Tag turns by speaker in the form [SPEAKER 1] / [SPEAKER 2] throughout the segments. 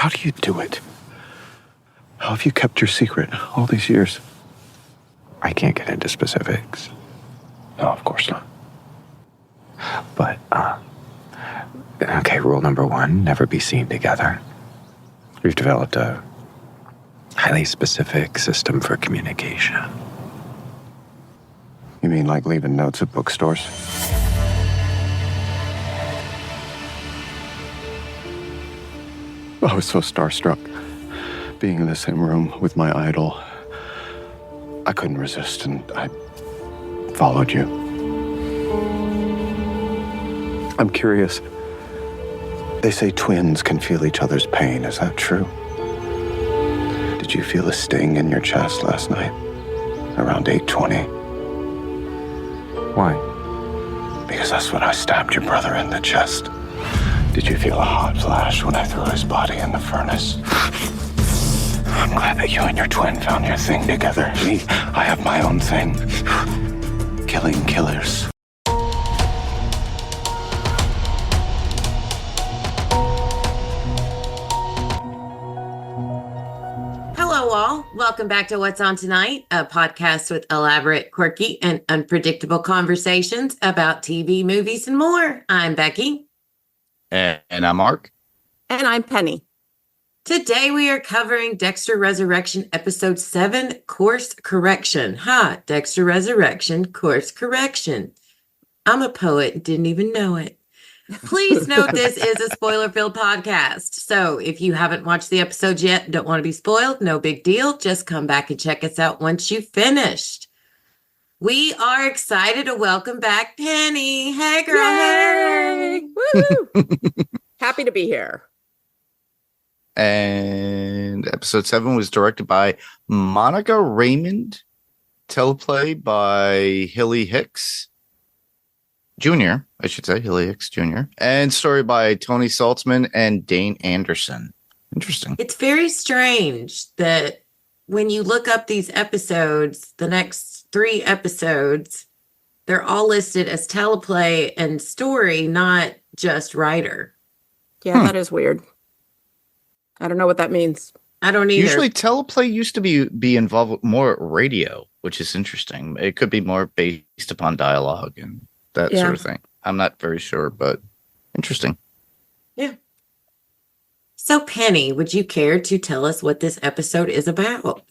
[SPEAKER 1] How do you do it? How have you kept your secret all these years?
[SPEAKER 2] I can't get into specifics.
[SPEAKER 1] No, of course not.
[SPEAKER 2] But, okay, rule number 1, never be seen together. We've developed a highly specific system for communication.
[SPEAKER 1] You mean like leaving notes at bookstores? I was so starstruck. Being in the same room with my idol, I couldn't resist, and I followed you. I'm curious. They say twins can feel each other's pain. Is that true? Did you feel a sting in your chest last night? Around 8:20?
[SPEAKER 2] Why?
[SPEAKER 1] Because that's when I stabbed your brother in the chest. Did you feel a hot flash when I threw his body in the furnace? I'm glad that you and your twin found your thing together. Me, I have my own thing. Killing killers.
[SPEAKER 3] Hello, all. Welcome back to What's On Tonight, a podcast with elaborate, quirky, and unpredictable conversations about TV, movies, and more. I'm Becky.
[SPEAKER 4] And I'm Mark.
[SPEAKER 5] And I'm Penny.
[SPEAKER 3] Today we are covering Dexter Resurrection, Episode 7, Course Correction. Dexter Resurrection, Course Correction. I'm a poet and didn't even know it. Please note this is a spoiler-filled podcast. So if you haven't watched the episode yet, don't want to be spoiled, no big deal. Just come back and check us out once you've finished. We are excited to welcome back Penny. Hey, girl.
[SPEAKER 5] Yay! Woo! Happy to be here.
[SPEAKER 4] And episode 7 was directed by Monica Raymond, teleplay by Hilly Hicks Jr., I should say, Hilly Hicks Jr., and story by Tony Saltzman and Dane Anderson. Interesting.
[SPEAKER 3] It's very strange that when you look up these episodes, the next 3 episodes, they're all listed as teleplay and story, not just writer.
[SPEAKER 5] Yeah, that is weird. I don't know what that means.
[SPEAKER 3] I don't either.
[SPEAKER 4] Usually teleplay used to be involved with more radio, which is interesting. It could be more based upon dialogue and that sort of thing. I'm not very sure, but interesting.
[SPEAKER 3] Yeah. So, Penny, would you care to tell us what this episode is about?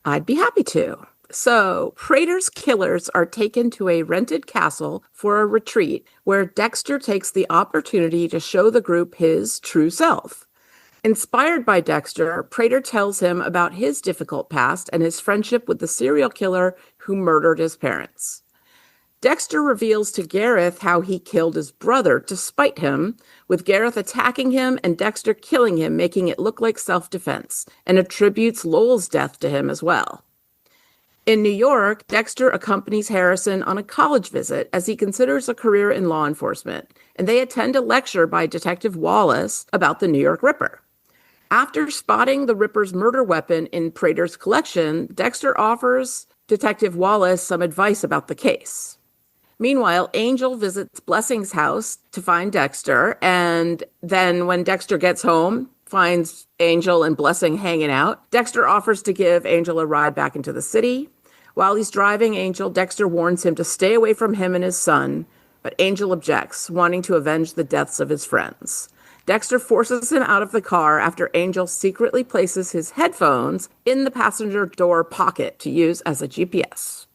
[SPEAKER 5] I'd be happy to. So, Prater's killers are taken to a rented castle for a retreat where Dexter takes the opportunity to show the group his true self. Inspired by Dexter, Prater tells him about his difficult past and his friendship with the serial killer who murdered his parents. Dexter reveals to Gareth how he killed his brother to spite him, with Gareth attacking him and Dexter killing him, making it look like self-defense, and attributes Lowell's death to him as well. In New York, Dexter accompanies Harrison on a college visit as he considers a career in law enforcement, and they attend a lecture by Detective Wallace about the New York Ripper. After spotting the Ripper's murder weapon in Prater's collection, Dexter offers Detective Wallace some advice about the case. Meanwhile, Angel visits Blessing's house to find Dexter, and then when Dexter gets home, finds Angel and Blessing hanging out. Dexter offers to give Angel a ride back into the city. While he's driving Angel, Dexter warns him to stay away from him and his son, but Angel objects, wanting to avenge the deaths of his friends. Dexter forces him out of the car after Angel secretly places his headphones in the passenger door pocket to use as a GPS.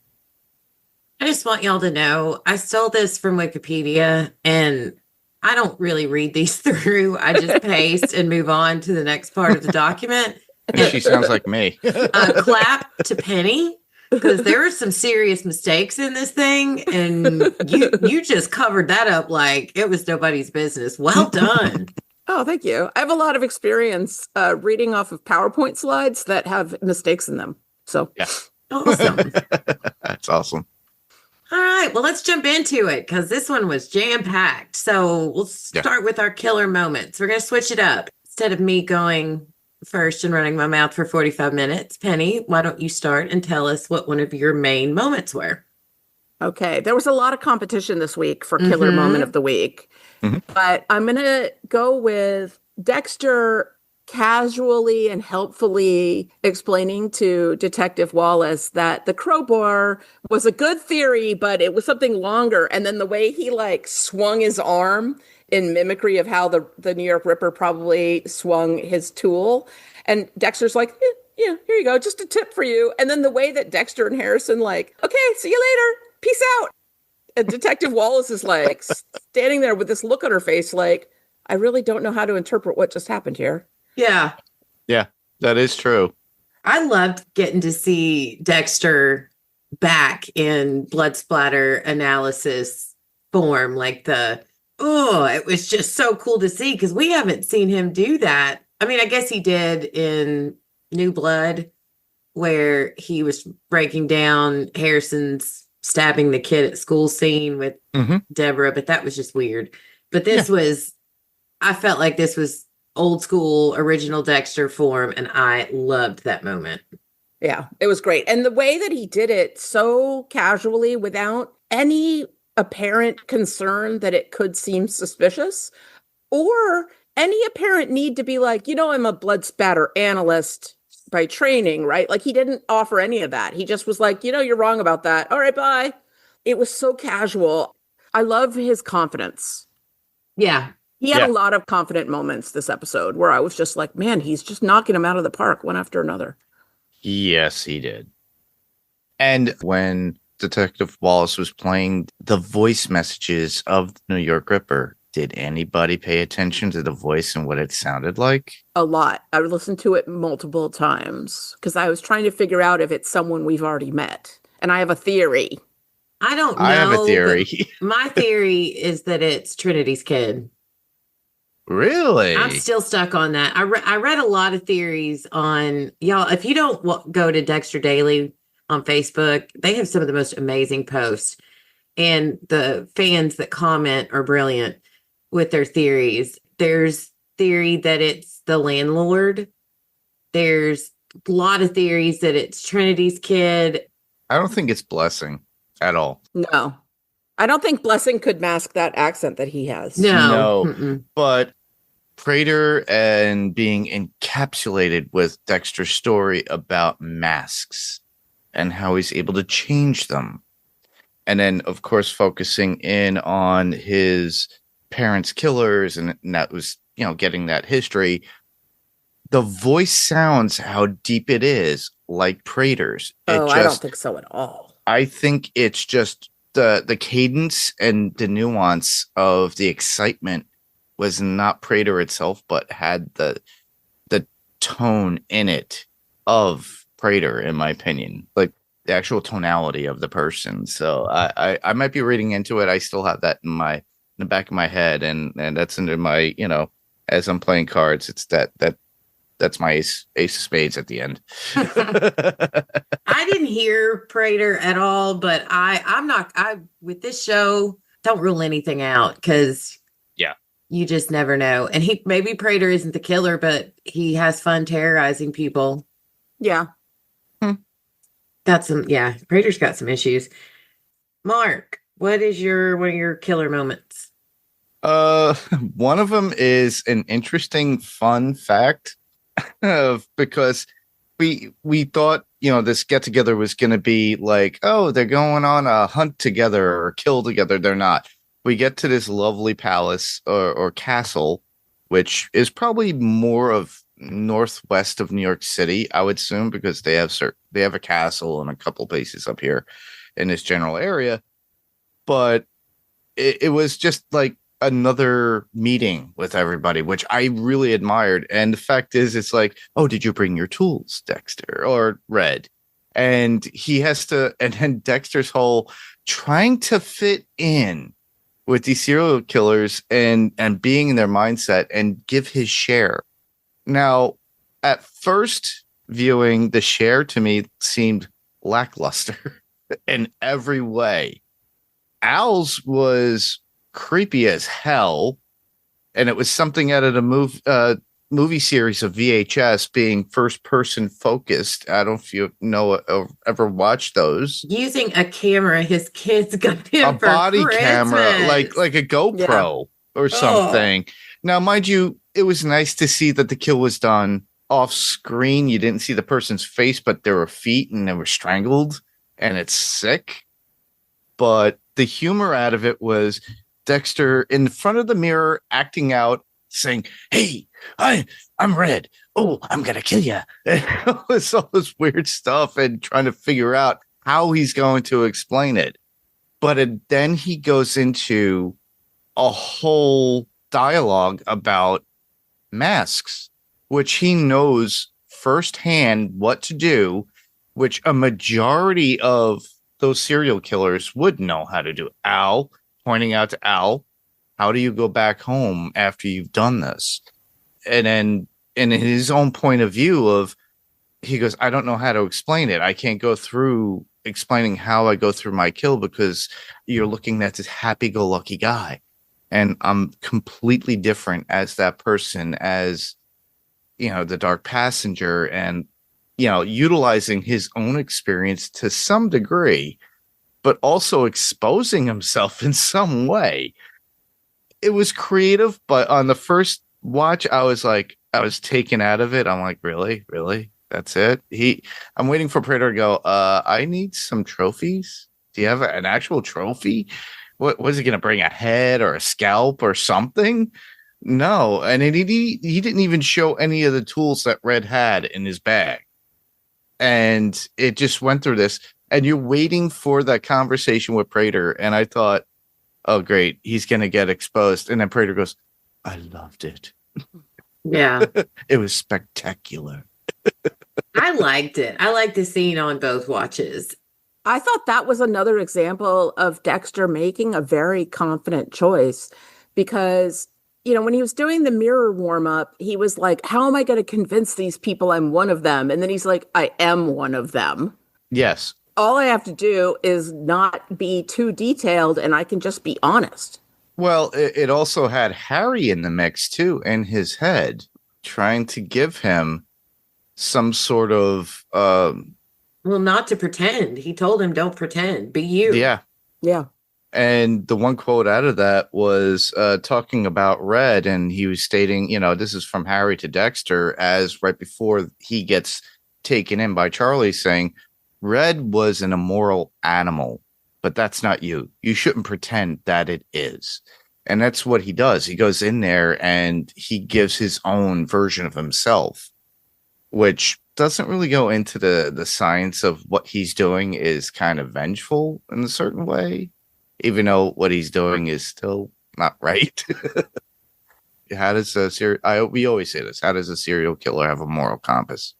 [SPEAKER 3] I just want y'all to know, I stole this from Wikipedia, and I don't really read these through. I just paste and move on to the next part of the document.
[SPEAKER 4] She sounds like me.
[SPEAKER 3] Clap to Penny, because there were some serious mistakes in this thing, and you just covered that up like it was nobody's business. Well done.
[SPEAKER 5] Oh, thank you. I have a lot of experience reading off of PowerPoint slides that have mistakes in them. So,
[SPEAKER 4] yeah.
[SPEAKER 3] Awesome.
[SPEAKER 4] That's awesome.
[SPEAKER 3] All right, well, let's jump into it because this one was jam-packed. So we'll start with our killer moments. We're going to switch it up. Instead of me going first and running my mouth for 45 minutes, Penny, why don't you start and tell us what one of your main moments were?
[SPEAKER 5] Okay, there was a lot of competition this week for Killer Moment of the Week, but I'm going to go with Dexter casually and helpfully explaining to Detective Wallace that the crowbar was a good theory, but it was something longer. And then the way he like swung his arm in mimicry of how the New York Ripper probably swung his tool. And Dexter's like, yeah, here you go, just a tip for you. And then the way that Dexter and Harrison like, okay, see you later, peace out. And Detective Wallace is like standing there with this look on her face like, I really don't know how to interpret what just happened here.
[SPEAKER 3] Yeah.
[SPEAKER 4] Yeah, that is true.
[SPEAKER 3] I loved getting to see Dexter back in blood splatter analysis form. Like it was just so cool to see because we haven't seen him do that. I mean, I guess he did in New Blood where he was breaking down Harrison's stabbing the kid at school scene with Deborah, but that was just weird. But this was, I felt like this was old school original Dexter form, and I loved that moment.
[SPEAKER 5] Yeah, it was great. And the way that he did it so casually without any apparent concern that it could seem suspicious or any apparent need to be like, I'm a blood spatter analyst by training, right? Like he didn't offer any of that. He just was like, you're wrong about that. All right, bye. It was so casual. I love his confidence.
[SPEAKER 3] Yeah.
[SPEAKER 5] He had a lot of confident moments this episode where I was just like, man, he's just knocking them out of the park one after another.
[SPEAKER 4] Yes, he did. And when Detective Wallace was playing the voice messages of the New York Ripper, did anybody pay attention to the voice and what it sounded like?
[SPEAKER 5] A lot. I listened to it multiple times because I was trying to figure out if it's someone we've already met. And I have a theory.
[SPEAKER 3] I don't know.
[SPEAKER 4] I have a theory.
[SPEAKER 3] My theory is that it's Trinity's kid.
[SPEAKER 4] Really?
[SPEAKER 3] I'm still stuck on that. I read a lot of theories on y'all. If you don't go to Dexter Daily on Facebook, they have some of the most amazing posts, and the fans that comment are brilliant with their theories. There's theory that it's the landlord. There's a lot of theories that it's Trinity's kid.
[SPEAKER 4] I don't think it's Blessing at all.
[SPEAKER 5] No. I don't think Blessing could mask that accent that he has.
[SPEAKER 3] No.
[SPEAKER 4] But Prater and being encapsulated with Dexter's story about masks and how he's able to change them. And then, of course, focusing in on his parents' killers, and that was, getting that history. The voice sounds how deep it is, like Prater's.
[SPEAKER 5] I don't think so at all.
[SPEAKER 4] I think it's just the cadence and the nuance of the excitement was not Prater itself, but had the tone in it of Prater, in my opinion, like the actual tonality of the person. So I might be reading into it. I still have that in the back of my head, and that's into my, as I'm playing cards, it's that's my ace of spades at the end.
[SPEAKER 3] I didn't hear Prater at all, but I with this show, don't rule anything out because you just never know. And maybe Prater isn't the killer, but he has fun terrorizing people.
[SPEAKER 5] Yeah.
[SPEAKER 3] Prater's got some issues. Mark, what is one of your killer moments?
[SPEAKER 4] One of them is an interesting fun fact because we thought, this get together was going to be like, oh, they're going on a hunt together or kill together. They're not. We get to this lovely palace or castle, which is probably more of northwest of New York City, I would assume, because they have a castle and a couple places up here in this general area. But it was just like another meeting with everybody, which I really admired. And the fact is, it's like, oh, did you bring your tools, Dexter or Red? And he has to, and then Dexter's whole trying to fit in with these serial killers and being in their mindset and give his share. Now, at first viewing, the share to me seemed lackluster in every way. Al's was creepy as hell, and it was something out of the movie series of VHS being first person focused. I don't know if you ever watched those.
[SPEAKER 3] Using a camera his kids got him
[SPEAKER 4] a
[SPEAKER 3] for
[SPEAKER 4] body
[SPEAKER 3] Christmas.
[SPEAKER 4] camera, like a GoPro or something. Now, mind you, it was nice to see that the kill was done off screen. You didn't see the person's face, but there were feet and they were strangled, and it's sick. But the humor out of it was Dexter in front of the mirror acting out, saying, "Hey, I'm Red. Oh, I'm gonna kill you." It's all this weird stuff and trying to figure out how he's going to explain it. But then he goes into a whole dialogue about masks, which he knows firsthand what to do, which a majority of those serial killers would know how to do. Al, pointing out to Al, how do you go back home after you've done this? And then in his own point of view of, he goes, I don't know how to explain it. I can't go through explaining how I go through my kill because you're looking at this happy-go-lucky guy. And I'm completely different as that person, as, you know, the dark passenger, and, you know, utilizing his own experience to some degree, but also exposing himself in some way. It was creative, but on the first watch, I was taken out of it. I'm like, really? That's it? I'm waiting for Prater to go, I need some trophies. Do you have an actual trophy? What was he going to bring? A head or a scalp or something? No. And he didn't even show any of the tools that Red had in his bag. And it just went through this. And you're waiting for that conversation with Prater. And I thought, oh, great, he's going to get exposed. And then Prater goes, I loved it.
[SPEAKER 3] Yeah.
[SPEAKER 4] It was spectacular.
[SPEAKER 3] I liked it. I liked the scene on both watches.
[SPEAKER 5] I thought that was another example of Dexter making a very confident choice because, you know, when he was doing the mirror warm up, he was like, how am I going to convince these people I'm one of them? And then he's like, I am one of them.
[SPEAKER 4] Yes.
[SPEAKER 5] All I have to do is not be too detailed and I can just be honest.
[SPEAKER 4] Well, it also had Harry in the mix, too, in his head, trying to give him some sort of...
[SPEAKER 3] Well, not to pretend. He told him, don't pretend. Be you.
[SPEAKER 4] Yeah.
[SPEAKER 5] Yeah.
[SPEAKER 4] And the one quote out of that was talking about Red, and he was stating, you know, this is from Harry to Dexter, as right before he gets taken in by Charlie, saying, Red was an immoral animal, but that's not you. You shouldn't pretend that it is. And that's what he does. He goes in there and he gives his own version of himself, which doesn't really go into the science of what he's doing is kind of vengeful in a certain way, even though what he's doing is still not right. How does we always say this, how does a serial killer have a moral compass?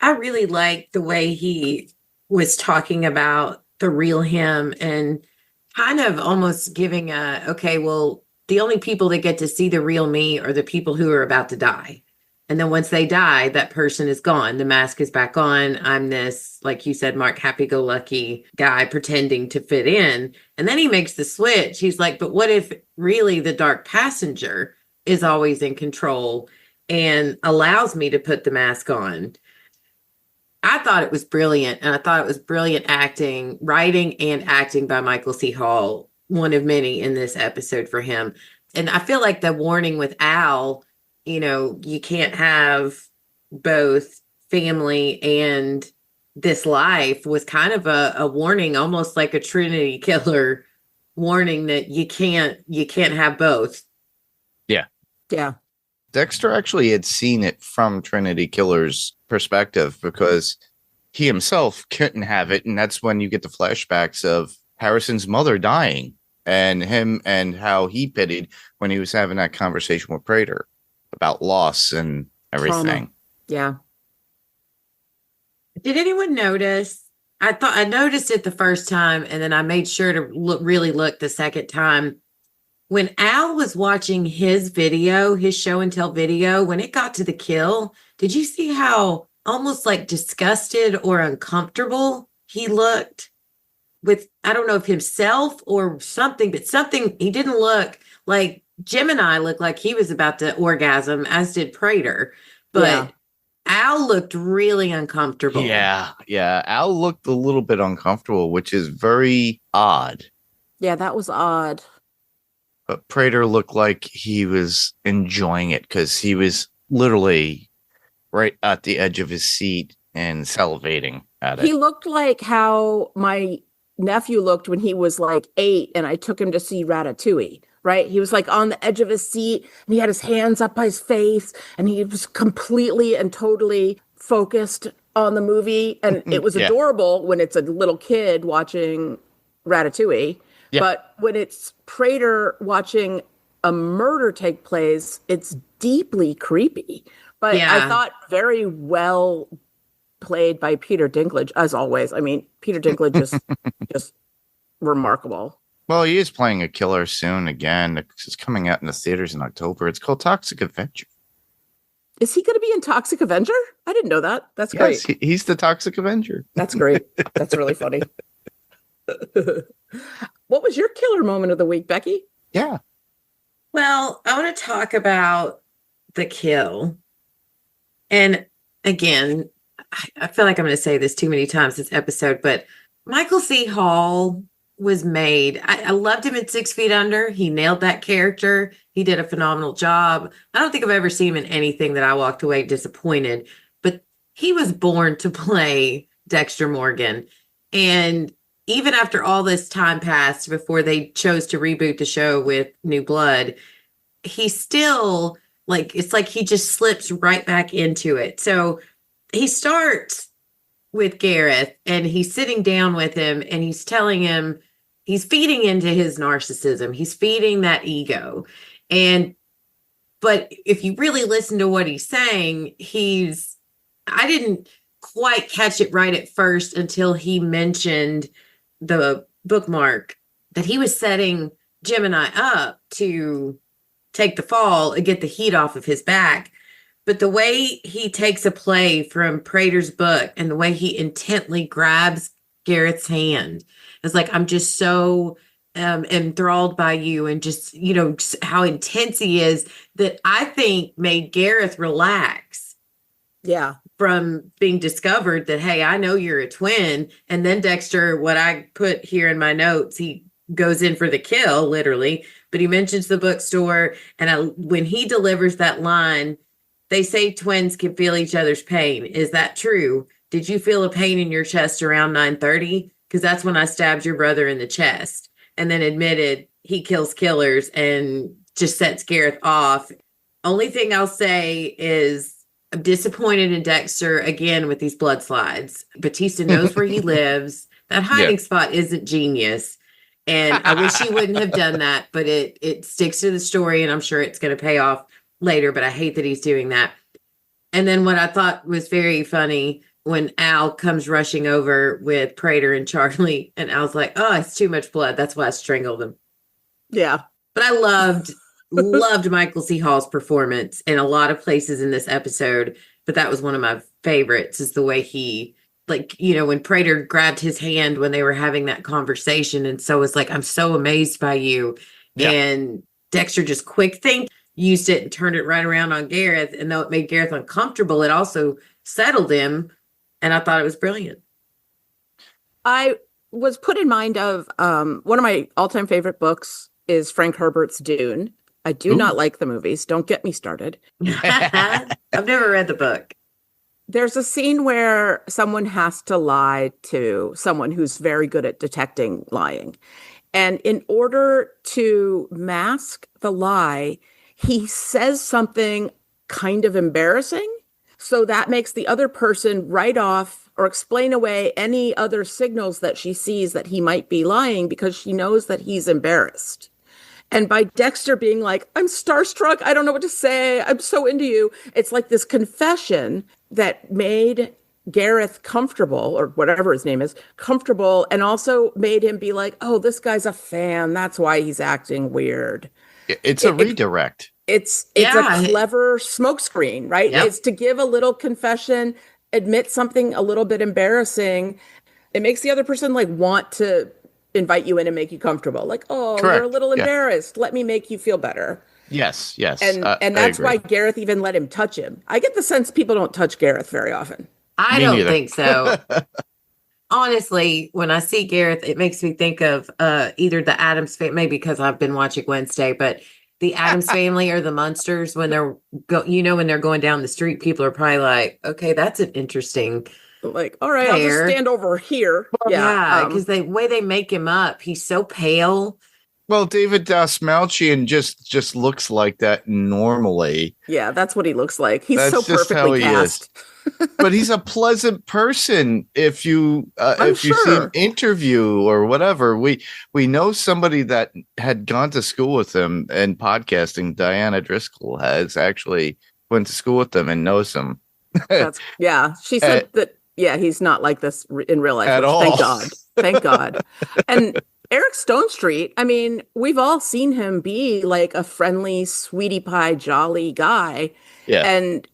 [SPEAKER 3] I really liked the way he was talking about the real him and kind of almost giving okay, well, the only people that get to see the real me are the people who are about to die. And then once they die, that person is gone. The mask is back on. I'm this, like you said, Mark, happy-go-lucky guy pretending to fit in. And then he makes the switch. He's like, but what if really the dark passenger is always in control and allows me to put the mask on? I thought it was brilliant. And I thought it was brilliant acting, writing and acting by Michael C. Hall, one of many in this episode for him. And I feel like the warning with Al, you know, you can't have both family and this life was kind of a warning, almost like a Trinity killer warning that you can't have both.
[SPEAKER 4] Yeah.
[SPEAKER 5] Yeah.
[SPEAKER 4] Dexter actually had seen it from Trinity Killer's perspective because he himself couldn't have it. And that's when you get the flashbacks of Harrison's mother dying and him and how he pitied when he was having that conversation with Prater about loss and everything.
[SPEAKER 5] Trauma. Yeah.
[SPEAKER 3] Did anyone notice? I noticed it the first time, and then I made sure to really look the second time. When Al was watching his video, his show and tell video, when it got to the kill, did you see how almost like disgusted or uncomfortable he looked with, I don't know if himself or something, but something, he didn't look like Gemini looked like he was about to orgasm, as did Prater, but yeah. Al looked really uncomfortable.
[SPEAKER 4] Yeah. Al looked a little bit uncomfortable, which is very odd.
[SPEAKER 5] Yeah, that was odd.
[SPEAKER 4] But Prater looked like he was enjoying it because he was literally right at the edge of his seat and salivating at it.
[SPEAKER 5] He looked like how my nephew looked when he was like 8 and I took him to see Ratatouille, right? He was like on the edge of his seat and he had his hands up by his face and he was completely and totally focused on the movie. And it was adorable when it's a little kid watching Ratatouille. Yeah. But when it's Prater watching a murder take place, it's deeply creepy. But I thought very well played by Peter Dinklage, as always. I mean, Peter Dinklage is just remarkable.
[SPEAKER 4] Well, he is playing a killer soon again. It's coming out in the theaters in October. It's called Toxic Avenger.
[SPEAKER 5] Is he going to be in Toxic Avenger? I didn't know that. That's great.
[SPEAKER 4] Yes, he's the Toxic Avenger.
[SPEAKER 5] That's great. That's really funny. What was your killer moment of the week, Becky?
[SPEAKER 4] Yeah.
[SPEAKER 3] Well, I want to talk about the kill. And again, I feel like I'm going to say this too many times this episode, but Michael C. Hall was made. I loved him in 6 Feet Under. He nailed that character. He did a phenomenal job. I don't think I've ever seen him in anything that I walked away disappointed, but he was born to play Dexter Morgan. And even after all this time passed before they chose to reboot the show with New Blood, he still, like, it's like he just slips right back into it. So he starts with Gareth and he's sitting down with him and he's telling him, he's feeding into his narcissism. He's feeding that ego. But if you really listen to what he's saying, I didn't quite catch it right at first until he mentioned the bookmark that he was setting Gemini up to take the fall and get the heat off of his back. But the way he takes a play from Prater's book and the way he intently grabs Gareth's hand, it's like, I'm just so enthralled by you, and just, how intense he is, that I think made Gareth relax.
[SPEAKER 5] Yeah.
[SPEAKER 3] From being discovered that, hey, I know you're a twin. And then Dexter, what I put here in my notes, he goes in for the kill, literally, but he mentions the bookstore. And when he delivers that line, they say twins can feel each other's pain. Is that true? Did you feel a pain in your chest around 9:30? Because that's when I stabbed your brother in the chest. And then admitted he kills killers and just sets Gareth off. Only thing I'll say is, I'm disappointed in Dexter again with these blood slides. Batista knows where he lives. That hiding spot isn't genius. And I wish he wouldn't have done that, but it sticks to the story and I'm sure it's going to pay off later, but I hate that he's doing that. And then what I thought was very funny, when Al comes rushing over with Prater and Charlie, and Al's like, oh, it's too much blood. That's why I strangled him.
[SPEAKER 5] Yeah.
[SPEAKER 3] But I loved Michael C. Hall's performance in a lot of places in this episode, but that was one of my favorites, is the way he, when Prater grabbed his hand when they were having that conversation, and so was like, I'm so amazed by you. Yeah. And Dexter just quick think, used it and turned it right around on Gareth, and though it made Gareth uncomfortable, it also settled him, and I thought it was brilliant.
[SPEAKER 5] I was put in mind of one of my all-time favorite books is Frank Herbert's Dune. I do not like the movies. Don't get me started.
[SPEAKER 3] I've never read the book.
[SPEAKER 5] There's a scene where someone has to lie to someone who's very good at detecting lying. And in order to mask the lie, he says something kind of embarrassing. So that makes the other person write off or explain away any other signals that she sees that he might be lying, because she knows that he's embarrassed. And by Dexter being like, I'm starstruck, I don't know what to say, I'm so into you, it's like this confession that made Gareth comfortable, or whatever his name is, comfortable, and also made him be like, oh, this guy's a fan, that's why he's acting weird.
[SPEAKER 4] It's a redirect.
[SPEAKER 5] It's a clever smokescreen, right? Yep. It's to give a little confession, admit something a little bit embarrassing. It makes the other person want to invite you in and make you comfortable. Like, oh, correct. You're a little embarrassed. Let me make you feel better.
[SPEAKER 4] Yes.
[SPEAKER 5] And that's why Gareth even let him touch him. I get the sense people don't touch Gareth very often.
[SPEAKER 3] I don't think so. honestly, when I see Gareth, it makes me think of either the Addams family, maybe because I've been watching Wednesday, but the Addams family or the Munsters when they're when they're going down the street, people are probably like, okay, that's an interesting
[SPEAKER 5] Like, all right, I'll just
[SPEAKER 3] pair.
[SPEAKER 5] stand over here.
[SPEAKER 3] Yeah, because the way they make him up, he's so pale.
[SPEAKER 4] Well, David Dastmalchian just looks like that normally.
[SPEAKER 5] Yeah, that's what he looks like. He's
[SPEAKER 4] That's
[SPEAKER 5] so
[SPEAKER 4] just how
[SPEAKER 5] perfectly
[SPEAKER 4] he is.
[SPEAKER 5] cast.
[SPEAKER 4] But he's a pleasant person. If you
[SPEAKER 5] I'm
[SPEAKER 4] you see him
[SPEAKER 5] sure.
[SPEAKER 4] interview or whatever, we know somebody that had gone to school with him in podcasting. Diana Driscoll has actually went to school with them and knows him
[SPEAKER 5] She said that. Yeah, he's not like this in real life.
[SPEAKER 4] At all.
[SPEAKER 5] Thank God. Thank God. And Eric Stonestreet, I mean, we've all seen him be like a friendly, sweetie pie, jolly guy.
[SPEAKER 4] Yeah.
[SPEAKER 5] And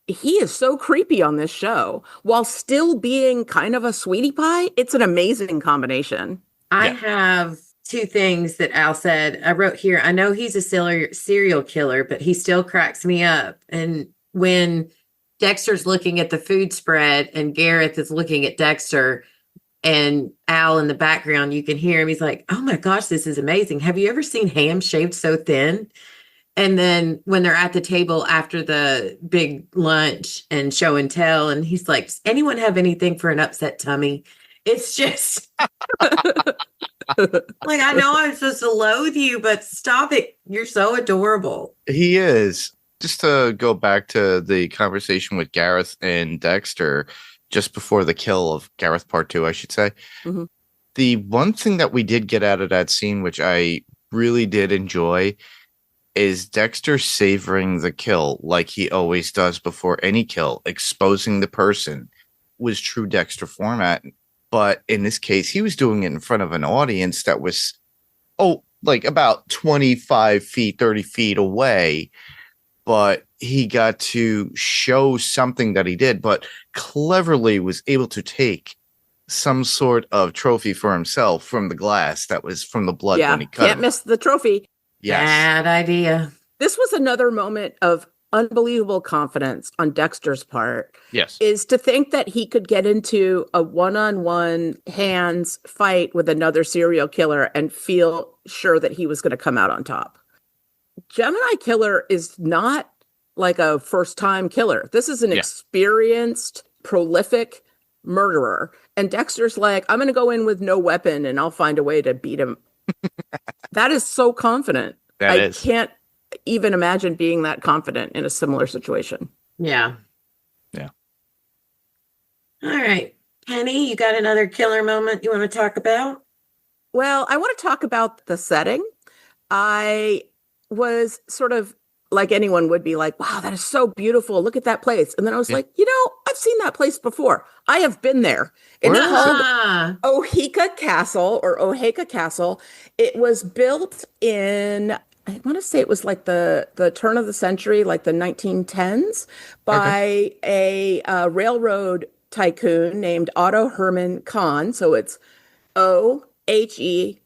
[SPEAKER 5] he is so creepy on this show while still being kind of a sweetie pie. It's an amazing combination.
[SPEAKER 3] I have two things that Al said. I wrote here, I know he's a serial killer, but he still cracks me up. And when Dexter's looking at the food spread and Gareth is looking at Dexter and Al in the background, you can hear him. He's like, oh my gosh, this is amazing. Have you ever seen ham shaved so thin? And then when they're at the table after the big lunch and show and tell, and he's like, does anyone have anything for an upset tummy? It's just like, I know I'm supposed to loathe you, but stop it. You're so adorable.
[SPEAKER 4] He is. Just to go back to the conversation with Gareth and Dexter just before the kill of Gareth Part 2, I should say.
[SPEAKER 5] Mm-hmm.
[SPEAKER 4] The one thing that we did get out of that scene, which I really did enjoy, is Dexter savoring the kill like he always does before any kill, exposing the person, was true Dexter format. But in this case, he was doing it in front of an audience that was, like about 25 feet, 30 feet away. But he got to show something that he did, but cleverly was able to take some sort of trophy for himself from the glass that was from the blood when he cut
[SPEAKER 5] can't
[SPEAKER 4] him.
[SPEAKER 5] miss the trophy.
[SPEAKER 4] Yes.
[SPEAKER 3] Bad idea.
[SPEAKER 5] This was another moment of unbelievable confidence on Dexter's part.
[SPEAKER 4] Yes.
[SPEAKER 5] Is to think that he could get into a one-on-one hands fight with another serial killer and feel sure that he was going to come out on top. Gemini Killer is not like a first-time killer. This is an experienced, prolific murderer. And Dexter's like, I'm going to go in with no weapon and I'll find a way to beat him. That is so confident. I can't even imagine being that confident in a similar situation.
[SPEAKER 3] Yeah.
[SPEAKER 4] Yeah.
[SPEAKER 3] All right. Penny, you got another killer moment you want to talk about?
[SPEAKER 5] Well, I want to talk about the setting. I was sort of like anyone would be like, wow, that is so beautiful. Look at that place. And then I was like, I've seen that place before. I have been there. It's called Oheka Castle or Oheka Castle. It was built in, I want to say it was like the turn of the century, like the 1910s, by a railroad tycoon named Otto Herman Kahn. So it's Oheka,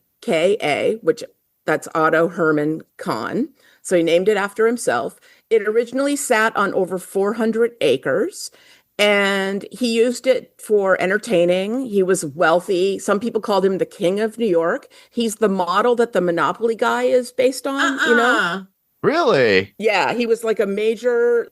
[SPEAKER 5] which that's Otto Herman Kahn. So he named it after himself. It originally sat on over 400 acres, and he used it for entertaining. He was wealthy. Some people called him the King of New York. He's the model that the Monopoly guy is based on,
[SPEAKER 4] Really?
[SPEAKER 5] Yeah, he was like a major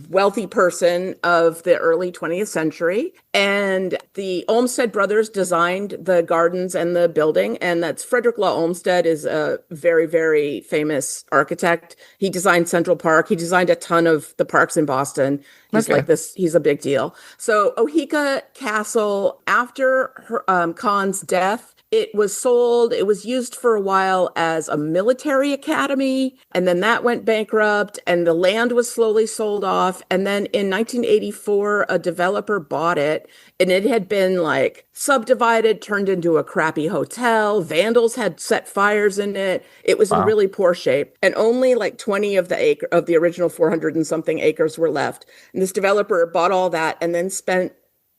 [SPEAKER 5] wealthy person of the early 20th century. And the Olmsted brothers designed the gardens and the building. And that's Frederick Law Olmsted is a very, very famous architect. He designed Central Park. He designed a ton of the parks in Boston. He's like this. He's a big deal. So Oheka Castle, after Khan's death, it was sold. It was used for a while as a military academy, and then that went bankrupt, and the land was slowly sold off. And then in 1984, a developer bought it, and it had been like subdivided, turned into a crappy hotel. Vandals had set fires in it. It was in really poor shape, and only like 20 of the original 400 and something acres were left. And this developer bought all that and then spent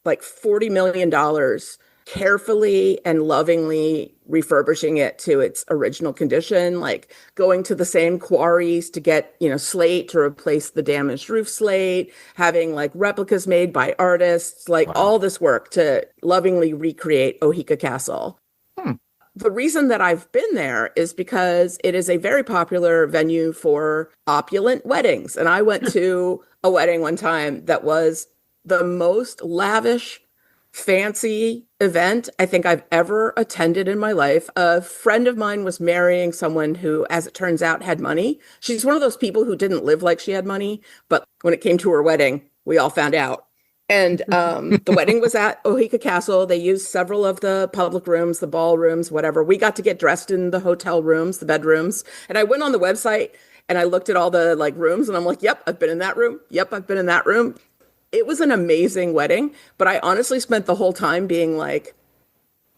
[SPEAKER 5] like $40 million carefully and lovingly refurbishing it to its original condition, like going to the same quarries to get, slate to replace the damaged roof slate, having like replicas made by artists, like all this work to lovingly recreate Ohika Castle. The reason that I've been there is because it is a very popular venue for opulent weddings. And I went to a wedding one time that was the most lavish, fancy event I think I've ever attended in my life. A friend of mine was marrying someone who, as it turns out, had money. She's one of those people who didn't live like she had money, but when it came to her wedding, we all found out. And the wedding was at Ohika Castle. They used several of the public rooms, the ballrooms, whatever. We got to get dressed in the hotel rooms, the bedrooms. And I went on the website and I looked at all the like rooms and I'm like, yep, I've been in that room. Yep, I've been in that room. It was an amazing wedding, but I honestly spent the whole time being like,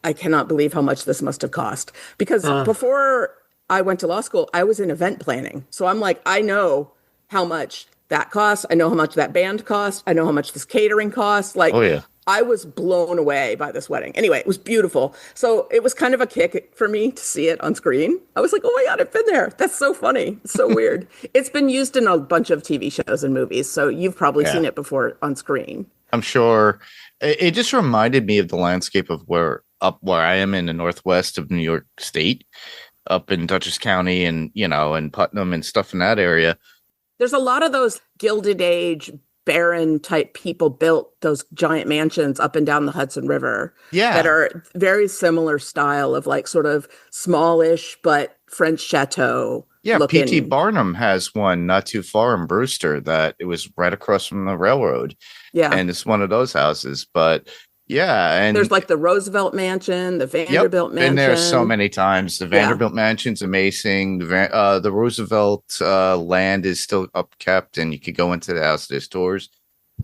[SPEAKER 5] I cannot believe how much this must have cost. Because before I went to law school, I was in event planning. So I'm like, I know how much that costs. I know how much that band costs. I know how much this catering costs. Like, I was blown away by this wedding. Anyway, it was beautiful. So it was kind of a kick for me to see it on screen. I was like, oh my God, I've been there. That's so funny. It's so weird. It's been used in a bunch of TV shows and movies. So you've probably seen it before on screen.
[SPEAKER 4] I'm sure. It just reminded me of the landscape of where I am in the northwest of New York State, up in Dutchess County and, and Putnam and stuff in that area.
[SPEAKER 5] There's a lot of those Gilded Age baron type people built those giant mansions up and down the Hudson River that are very similar style of like sort of smallish but French chateau.
[SPEAKER 4] Yeah,
[SPEAKER 5] looking.
[SPEAKER 4] P.T. Barnum has one not too far in Brewster that it was right across from the railroad. Yeah. And it's one of those houses. But yeah, and
[SPEAKER 5] there's like the Roosevelt Mansion, the Vanderbilt Mansion.
[SPEAKER 4] And there's so many times. The Vanderbilt Mansion's amazing. The Roosevelt land is still upkept, and you could go into the house. There's tours.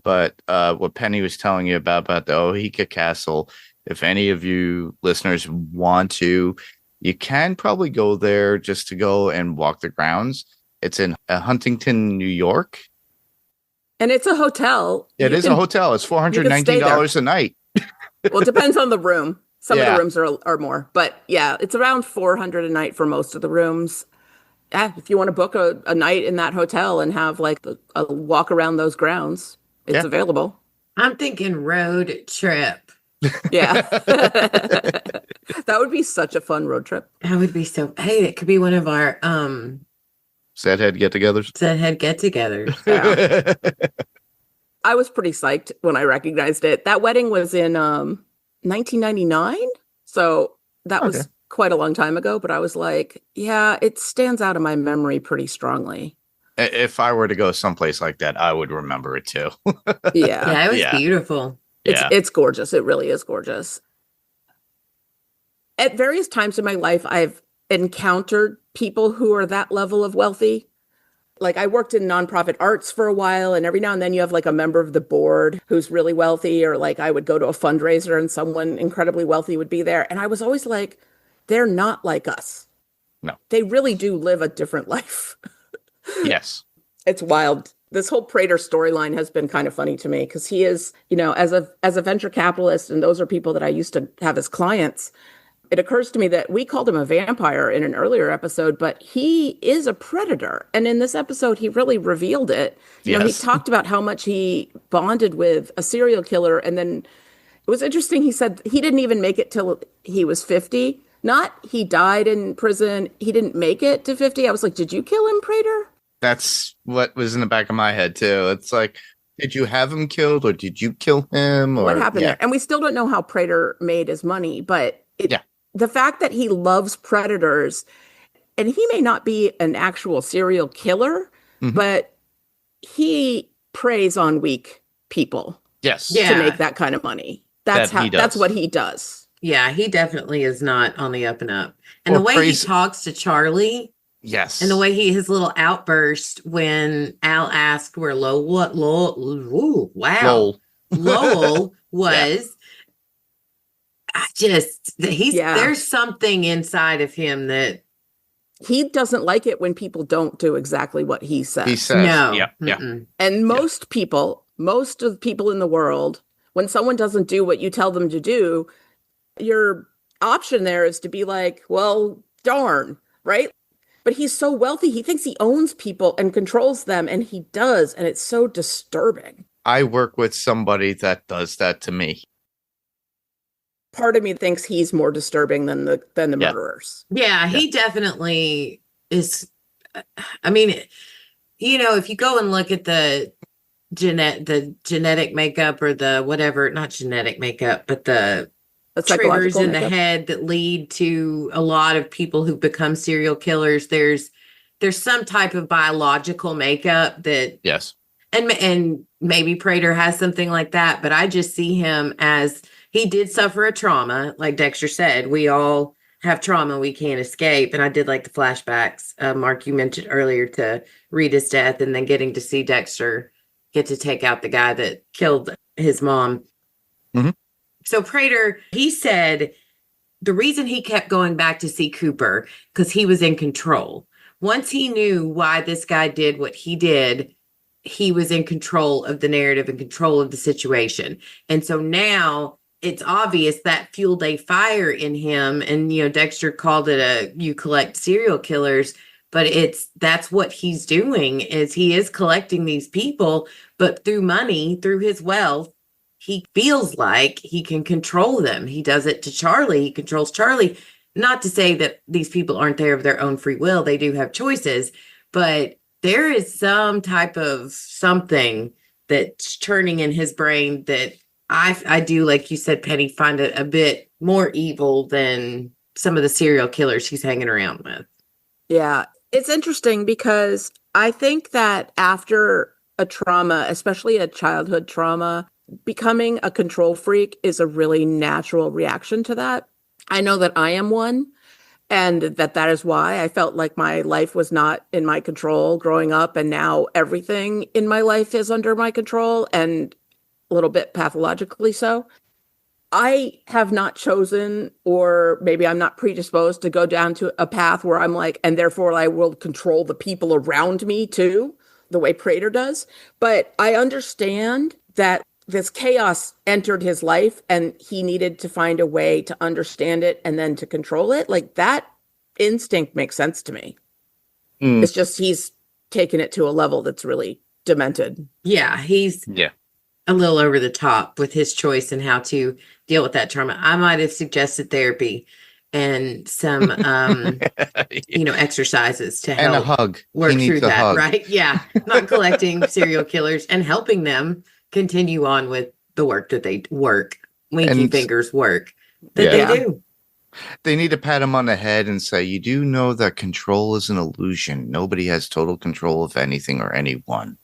[SPEAKER 4] But what Penny was telling you about the Ohika Castle, if any of you listeners want to, you can probably go there just to go and walk the grounds. It's in Huntington, New York.
[SPEAKER 5] And it's a hotel.
[SPEAKER 4] It is a hotel. It's $419 a night.
[SPEAKER 5] Well, it depends on the room. Some of the rooms are more. But yeah, it's around $400 a night for most of the rooms. Yeah, if you want to book a night in that hotel and have like a walk around those grounds, it's available.
[SPEAKER 3] I'm thinking road trip.
[SPEAKER 5] Yeah. That would be such a fun road trip.
[SPEAKER 3] That would be so. Hey, it could be one of our
[SPEAKER 4] Sad head get-togethers.
[SPEAKER 3] Yeah.
[SPEAKER 5] I was pretty psyched when I recognized it. That wedding was in 1999, so that was quite a long time ago. But I was like, yeah, it stands out in my memory pretty strongly.
[SPEAKER 4] If I were to go someplace like that, I would remember it too.
[SPEAKER 3] Yeah, it was beautiful.
[SPEAKER 5] It's gorgeous. It really is gorgeous. At various times in my life, I've encountered people who are that level of wealthy. Like I worked in nonprofit arts for a while, and every now and then you have like a member of the board who's really wealthy, or like I would go to a fundraiser and someone incredibly wealthy would be there. And I was always like, they're not like us.
[SPEAKER 4] No.
[SPEAKER 5] They really do live a different life.
[SPEAKER 4] Yes.
[SPEAKER 5] It's wild. This whole Prater storyline has been kind of funny to me because he is, as a venture capitalist, and those are people that I used to have as clients. It occurs to me that we called him a vampire in an earlier episode, but he is a predator. And in this episode, he really revealed it. He talked about how much he bonded with a serial killer. And then it was interesting. He said he didn't even make it till he was 50. Not he died in prison. He didn't make it to 50. I was like, did you kill him, Prater?
[SPEAKER 4] That's what was in the back of my head, too. It's like, did you have him killed or did you kill him? Or
[SPEAKER 5] what happened there? And we still don't know how Prater made his money, but the fact that he loves predators, and he may not be an actual serial killer, but he preys on weak people.
[SPEAKER 4] Yes.
[SPEAKER 5] To make that kind of money. That's what he does.
[SPEAKER 3] Yeah, he definitely is not on the up and up. And the way he talks to Charlie.
[SPEAKER 4] Yes.
[SPEAKER 3] And the way he, his little outburst when Al asked where Lowell was. There's something inside of him that
[SPEAKER 5] he doesn't like it when people don't do exactly what he says.
[SPEAKER 4] He says,
[SPEAKER 3] no.
[SPEAKER 4] Yeah.
[SPEAKER 5] And most of the people in the world, when someone doesn't do what you tell them to do, Your option there is to be like, well, darn, right? But he's so wealthy, he thinks he owns people and controls them, and he does, and it's so disturbing.
[SPEAKER 4] I work with somebody that does that to me.
[SPEAKER 5] Part of me thinks he's more disturbing than the murderers.
[SPEAKER 3] Yeah, he definitely is. I mean, if you go and look at the genetic makeup or the whatever, not genetic makeup, but the triggers in the head that lead to a lot of people who become serial killers, there's some type of biological makeup that and maybe Prater has something like that, but I just see him as he did suffer a trauma. Like Dexter said, we all have trauma we can't escape. And I did like the flashbacks, Mark, you mentioned earlier, to Rita's death and then getting to see Dexter get to take out the guy that killed his mom.
[SPEAKER 4] Mm-hmm.
[SPEAKER 3] So Prater, he said the reason he kept going back to see Cooper, because he was in control. Once he knew why this guy did what he did, he was in control of the narrative and control of the situation. And so now it's obvious that fueled a fire in him. And, Dexter called it you collect serial killers, but that's what he's doing, is he is collecting these people, but through money, through his wealth, he feels like he can control them. He does it to Charlie. He controls Charlie. Not to say that these people aren't there of their own free will. They do have choices, but there is some type of something that's churning in his brain that I do, like you said, Penny, find it a bit more evil than some of the serial killers he's hanging around with.
[SPEAKER 5] Yeah, it's interesting because I think that after a trauma, especially a childhood trauma, becoming a control freak is a really natural reaction to that. I know that I am one, and that is why I felt like my life was not in my control growing up, and now everything in my life is under my control, and a little bit pathologically so. I have not chosen, or maybe I'm not predisposed to go down to a path where I'm like, and therefore I will control the people around me too, the way Prater does. But I understand that this chaos entered his life and he needed to find a way to understand it and then to control it. Like, that instinct makes sense to me. It's just he's taken it to a level that's really demented.
[SPEAKER 3] Yeah, he's a little over the top with his choice and how to deal with that trauma. I might have suggested therapy and some exercises to help
[SPEAKER 4] and a hug.
[SPEAKER 3] Work through that, right? Yeah, not collecting serial killers and helping them continue on with the work that they winky fingers work that they do.
[SPEAKER 4] They need to pat him on the head and say, you do know that control is an illusion. Nobody has total control of anything or anyone.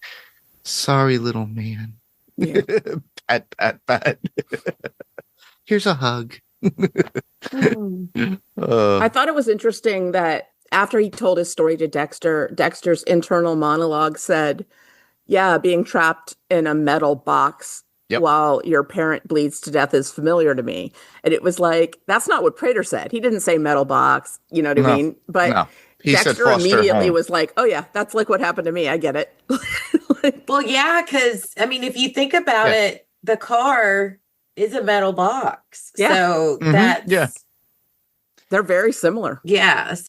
[SPEAKER 4] Sorry, little man.
[SPEAKER 5] Yeah.
[SPEAKER 4] Pat, pat, pat. Here's a hug.
[SPEAKER 5] I thought it was interesting that after he told his story to Dexter, Dexter's internal monologue said, yeah, being trapped in a metal box while your parent bleeds to death is familiar to me. And it was like, that's not what Prater said. He didn't say metal box, you know what I mean? But Dexter immediately was like, oh yeah, that's like what happened to me. I get it.
[SPEAKER 3] Well, yeah, because I mean, if you think about it, the car is a metal box. Yeah. So that's
[SPEAKER 5] they're very similar.
[SPEAKER 3] Yes.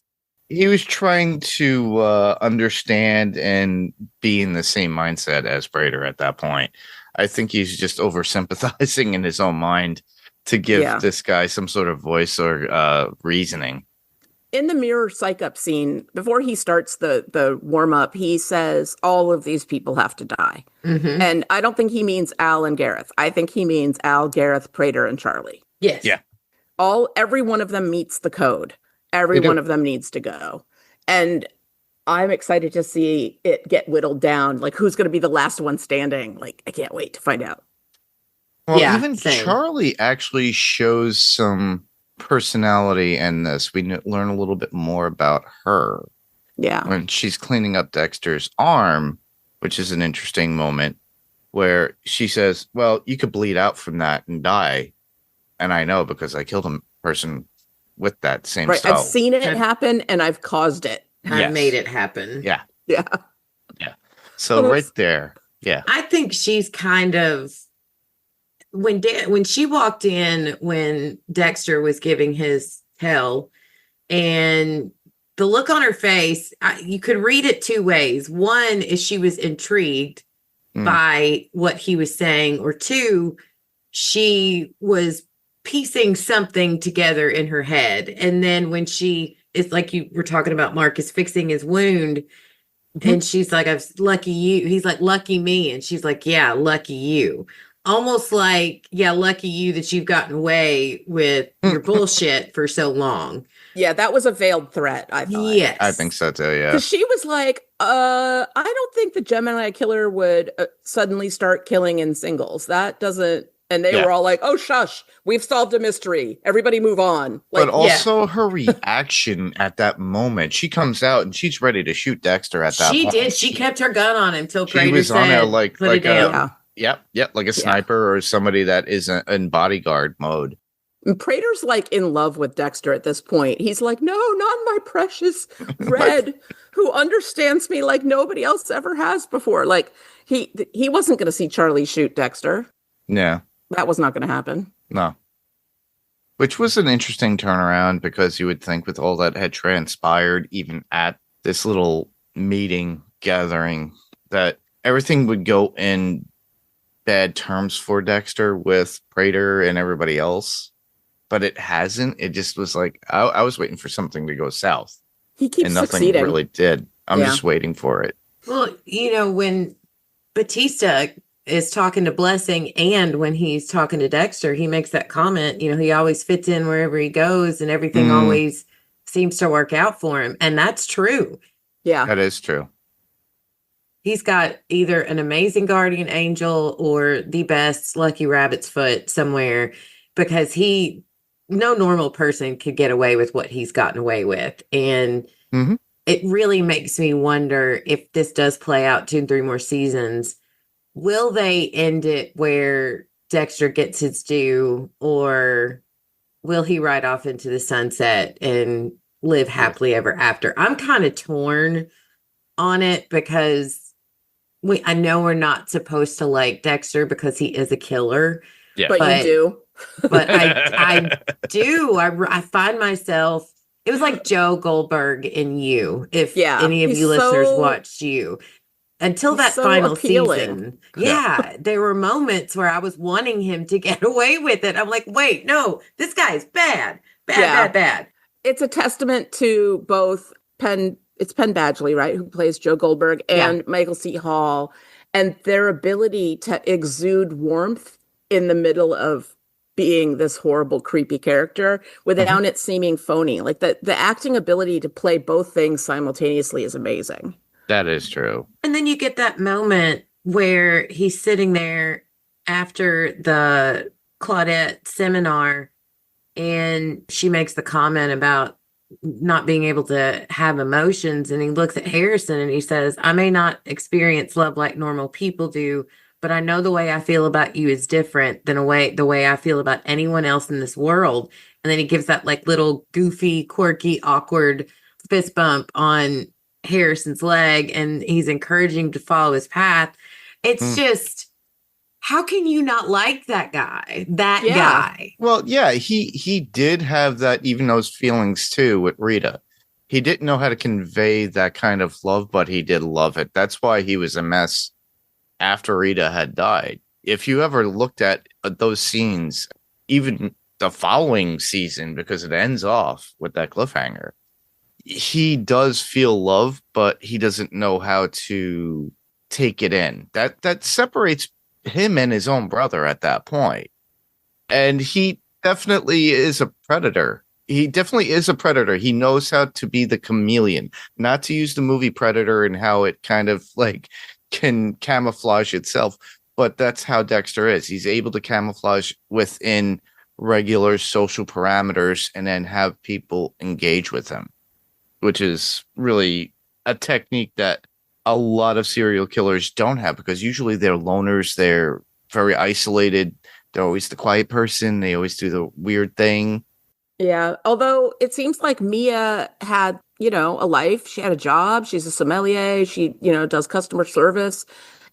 [SPEAKER 4] He was trying to understand and be in the same mindset as Prater at that point. I think he's just over sympathizing in his own mind to give this guy some sort of voice or reasoning.
[SPEAKER 5] In the mirror psych up scene, before he starts the warm up, he says all of these people have to die. Mm-hmm. And I don't think he means Al and Gareth. I think he means Al, Gareth, Prater, and Charlie.
[SPEAKER 3] Yes.
[SPEAKER 4] Yeah.
[SPEAKER 5] Every one of them meets the code. Every one of them needs to go. And I'm excited to see it get whittled down. Like, who's going to be the last one standing? Like, I can't wait to find out.
[SPEAKER 4] Well, even Charlie actually shows some personality in this. We learn a little bit more about her.
[SPEAKER 5] Yeah.
[SPEAKER 4] When she's cleaning up Dexter's arm, which is an interesting moment where she says, well, you could bleed out from that and die. And I know because I killed a person with that same style.
[SPEAKER 5] I've seen it happen and I've caused it.
[SPEAKER 3] I made it happen.
[SPEAKER 4] Yeah.
[SPEAKER 5] Yeah.
[SPEAKER 4] Yeah. So right there. Yeah.
[SPEAKER 3] I think she's kind of, when she walked in when Dexter was giving his hell, and the look on her face, you could read it two ways. One is she was intrigued by what he was saying, or two, she was piecing something together in her head. And then when it's like you were talking about Marcus fixing his wound, and she's like, "I've lucky you." He's like, "Lucky me," and she's like, "Yeah, lucky you." Almost like, "Yeah, lucky you that you've gotten away with your bullshit for so long."
[SPEAKER 5] Yeah, that was a veiled threat, I thought.
[SPEAKER 3] Yes,
[SPEAKER 4] I think so too. Yeah,
[SPEAKER 5] because she was like, I don't think the Gemini killer would suddenly start killing in singles. That doesn't." And they were all like, "Oh, shush, we've solved a mystery. Everybody move on." Like,
[SPEAKER 4] but also her reaction at that moment, she comes out and she's ready to shoot Dexter at that
[SPEAKER 3] she
[SPEAKER 4] point.
[SPEAKER 3] did. She kept her gun on him till
[SPEAKER 4] She
[SPEAKER 3] Prater
[SPEAKER 4] was on
[SPEAKER 3] said,
[SPEAKER 4] there like
[SPEAKER 3] "Put it down."
[SPEAKER 4] like a sniper or somebody that is in bodyguard mode.
[SPEAKER 5] And Prater's like in love with Dexter at this point. He's like, "No, not my precious Red, who understands me like nobody else ever has before." Like he wasn't going to see Charlie shoot Dexter.
[SPEAKER 4] Yeah.
[SPEAKER 5] That was not going to happen.
[SPEAKER 4] No. Which was an interesting turnaround, because you would think with all that had transpired, even at this little meeting gathering, that everything would go in bad terms for Dexter with Prater and everybody else. But it hasn't. It just was like, I was waiting for something to go south.
[SPEAKER 5] He keeps
[SPEAKER 4] and nothing
[SPEAKER 5] succeeding.
[SPEAKER 4] really did. I'm just waiting for it.
[SPEAKER 3] Well, when Batista is talking to Blessing and when he's talking to Dexter, he makes that comment, he always fits in wherever he goes and everything always seems to work out for him. And that's true.
[SPEAKER 5] Yeah.
[SPEAKER 4] That is true.
[SPEAKER 3] He's got either an amazing guardian angel or the best lucky rabbit's foot somewhere, because no normal person could get away with what he's gotten away with. And it really makes me wonder, if this does play out 2 and 3 more seasons, will they end it where Dexter gets his due, or will he ride off into the sunset and live happily ever after? I'm kind of torn on it, because I know we're not supposed to like Dexter because he is a killer.
[SPEAKER 4] Yeah.
[SPEAKER 5] But you do.
[SPEAKER 3] But I do. I find myself, it was like Joe Goldberg in You, if any of you listeners watched You. Until that final season. Yeah, there were moments where I was wanting him to get away with it. I'm like, wait, no, this guy's bad. Bad.
[SPEAKER 5] It's a testament to both it's Penn Badgley, right, who plays Joe Goldberg, and Michael C. Hall, and their ability to exude warmth in the middle of being this horrible, creepy character without it seeming phony. Like the acting ability to play both things simultaneously is amazing.
[SPEAKER 4] That is true.
[SPEAKER 3] And then you get that moment where he's sitting there after the Claudette seminar, and she makes the comment about not being able to have emotions. And he looks at Harrison and he says, "I may not experience love like normal people do, but I know the way I feel about you is different than the way I feel about anyone else in this world." And then he gives that like little goofy, quirky, awkward fist bump on Harrison's leg, and he's encouraging to follow his path. It's just, how can you not like that guy? Guy.
[SPEAKER 4] Well, yeah, he did have that, even those feelings too with Rita. He didn't know how to convey that kind of love, but he did love it. That's why he was a mess after Rita had died. If you ever looked at those scenes, even the following season, because it ends off with that cliffhanger, he does feel love, but he doesn't know how to take it in. That separates him and his own brother at that point. And he definitely is a predator. He knows how to be the chameleon, not to use the movie Predator and how it kind of like can camouflage itself, but that's how Dexter is. He's able to camouflage within regular social parameters and then have people engage with him, which is really a technique that a lot of serial killers don't have, because usually they're loners. They're very isolated. They're always the quiet person. They always do the weird thing.
[SPEAKER 5] Yeah. Although it seems like Mia had, a life. She had a job. She's a sommelier. She, does customer service.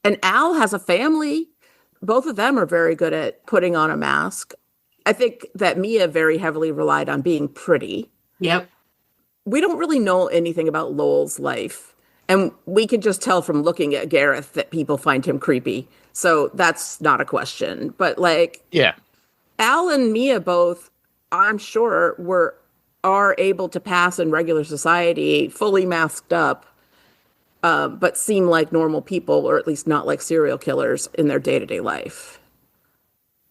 [SPEAKER 5] And Al has a family. both of them are very good at putting on a mask. I think that Mia very heavily relied on being pretty.
[SPEAKER 3] Yep.
[SPEAKER 5] We don't really know anything about Lowell's life. And we can just tell from looking at Gareth that people find him creepy. So that's not a question. But like,
[SPEAKER 4] Yeah.
[SPEAKER 5] Al and Mia both, I'm sure, are able to pass in regular society fully masked up, but seem like normal people, or at least not like serial killers in their day-to-day life.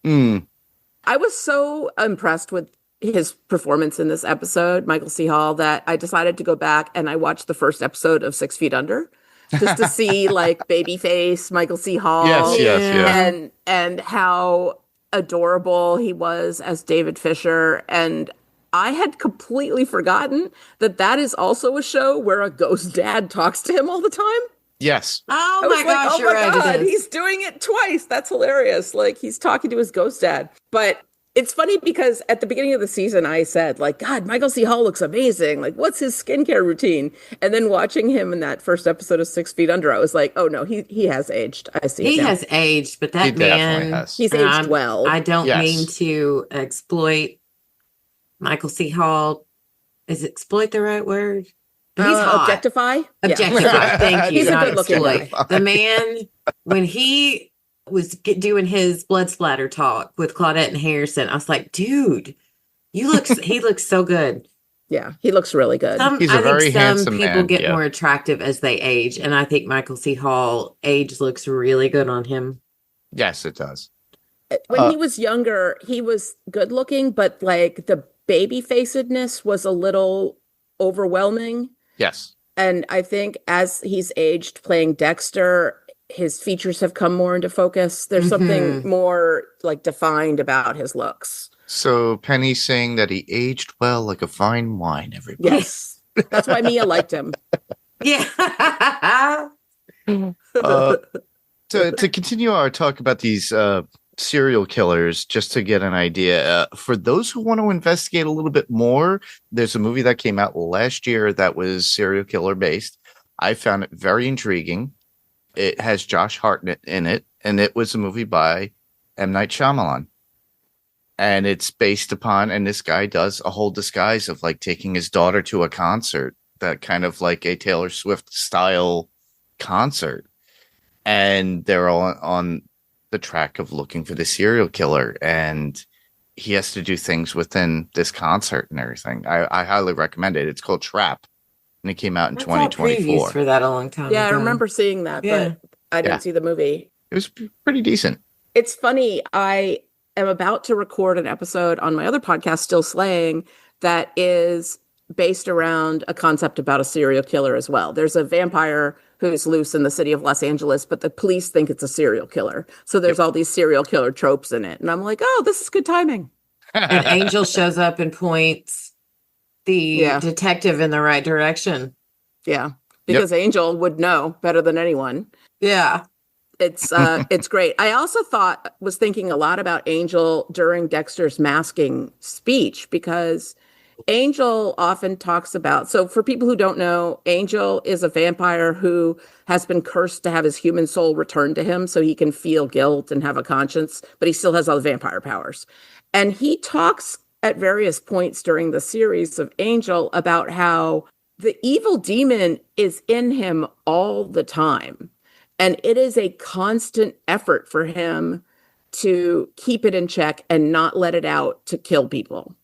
[SPEAKER 5] I was so impressed with his performance in this episode, Michael C. Hall, that I decided to go back and I watched the first episode of 6 Feet Under just to see like babyface Michael C. Hall.
[SPEAKER 4] Yes.
[SPEAKER 5] And how adorable he was as David Fisher. And I had completely forgotten that is also a show where a ghost dad talks to him all the time.
[SPEAKER 4] Yes.
[SPEAKER 3] Oh
[SPEAKER 5] I was
[SPEAKER 3] my
[SPEAKER 5] like,
[SPEAKER 3] gosh,
[SPEAKER 5] oh
[SPEAKER 3] you're
[SPEAKER 5] my
[SPEAKER 3] right.
[SPEAKER 5] God,
[SPEAKER 3] It is.
[SPEAKER 5] he's doing it twice. That's hilarious. Like he's talking to his ghost dad. But it's funny because at the beginning of the season, I said, like, God, Michael C. Hall looks amazing. Like, what's his skincare routine? And then watching him in that first episode of 6 Feet Under, I was like, oh no, he has aged. I see.
[SPEAKER 3] He
[SPEAKER 5] it now.
[SPEAKER 3] has aged, but
[SPEAKER 4] He
[SPEAKER 3] that
[SPEAKER 4] definitely
[SPEAKER 3] man,
[SPEAKER 4] has.
[SPEAKER 5] He's aged well.
[SPEAKER 3] I don't
[SPEAKER 4] Yes.
[SPEAKER 3] mean to exploit Michael C. Hall. Is exploit the right word? But he's hot.
[SPEAKER 5] Objectify?
[SPEAKER 3] Objectify. Thank you.
[SPEAKER 5] He's a
[SPEAKER 3] Not
[SPEAKER 5] good-looking
[SPEAKER 3] exploit.
[SPEAKER 5] guy.
[SPEAKER 3] The man, when he was doing his blood splatter talk with Claudette and Harrison, I was like, dude, he looks so good.
[SPEAKER 5] Yeah, he looks really good.
[SPEAKER 4] He's a very handsome
[SPEAKER 3] people
[SPEAKER 4] man,
[SPEAKER 3] get
[SPEAKER 4] yeah.
[SPEAKER 3] more attractive as they age, and I think Michael C. Hall age looks really good on him.
[SPEAKER 4] Yes, it does.
[SPEAKER 5] When he was younger, he was good looking, but like the baby facedness was a little overwhelming.
[SPEAKER 4] Yes.
[SPEAKER 5] And I think as he's aged playing Dexter, his features have come more into focus. There's something more like defined about his looks.
[SPEAKER 4] So Penny's saying that he aged well like a fine wine, everybody.
[SPEAKER 5] Yes. That's why Mia liked him.
[SPEAKER 3] Yeah.
[SPEAKER 4] To continue our talk about these serial killers, just to get an idea, for those who want to investigate a little bit more, there's a movie that came out last year that was serial killer based. I found it very intriguing. It has Josh Hartnett in it, and it was a movie by M. Night Shyamalan. And it's based upon, and this guy does a whole disguise of like taking his daughter to a concert, that kind of like a Taylor Swift style concert. And they're all on the track of looking for the serial killer. And he has to do things within this concert and everything. I highly recommend it. It's called Trap. And it came out in
[SPEAKER 3] I saw
[SPEAKER 4] 2024.
[SPEAKER 3] previews for that a long time
[SPEAKER 5] Yeah, I
[SPEAKER 3] ago.
[SPEAKER 5] remember seeing that,
[SPEAKER 3] Yeah.
[SPEAKER 5] but I didn't
[SPEAKER 4] Yeah.
[SPEAKER 5] see the movie.
[SPEAKER 4] It was pretty decent.
[SPEAKER 5] It's funny. I am about to record an episode on my other podcast, Still Slaying, that is based around a concept about a serial killer as well. There's a vampire who's loose in the city of Los Angeles, but the police think it's a serial killer. So there's all these serial killer tropes in it. And I'm like, oh, this is good timing.
[SPEAKER 3] And Angel shows up and points the detective in the right direction.
[SPEAKER 5] Yeah. Because Angel would know better than anyone.
[SPEAKER 3] Yeah.
[SPEAKER 5] It's great. I also was thinking a lot about Angel during Dexter's masking speech, because Angel often talks about, so for people who don't know, Angel is a vampire who has been cursed to have his human soul returned to him so he can feel guilt and have a conscience, but he still has all the vampire powers. And he talks at various points during the series of Angel about how the evil demon is in him all the time. And it is a constant effort for him to keep it in check and not let it out to kill people.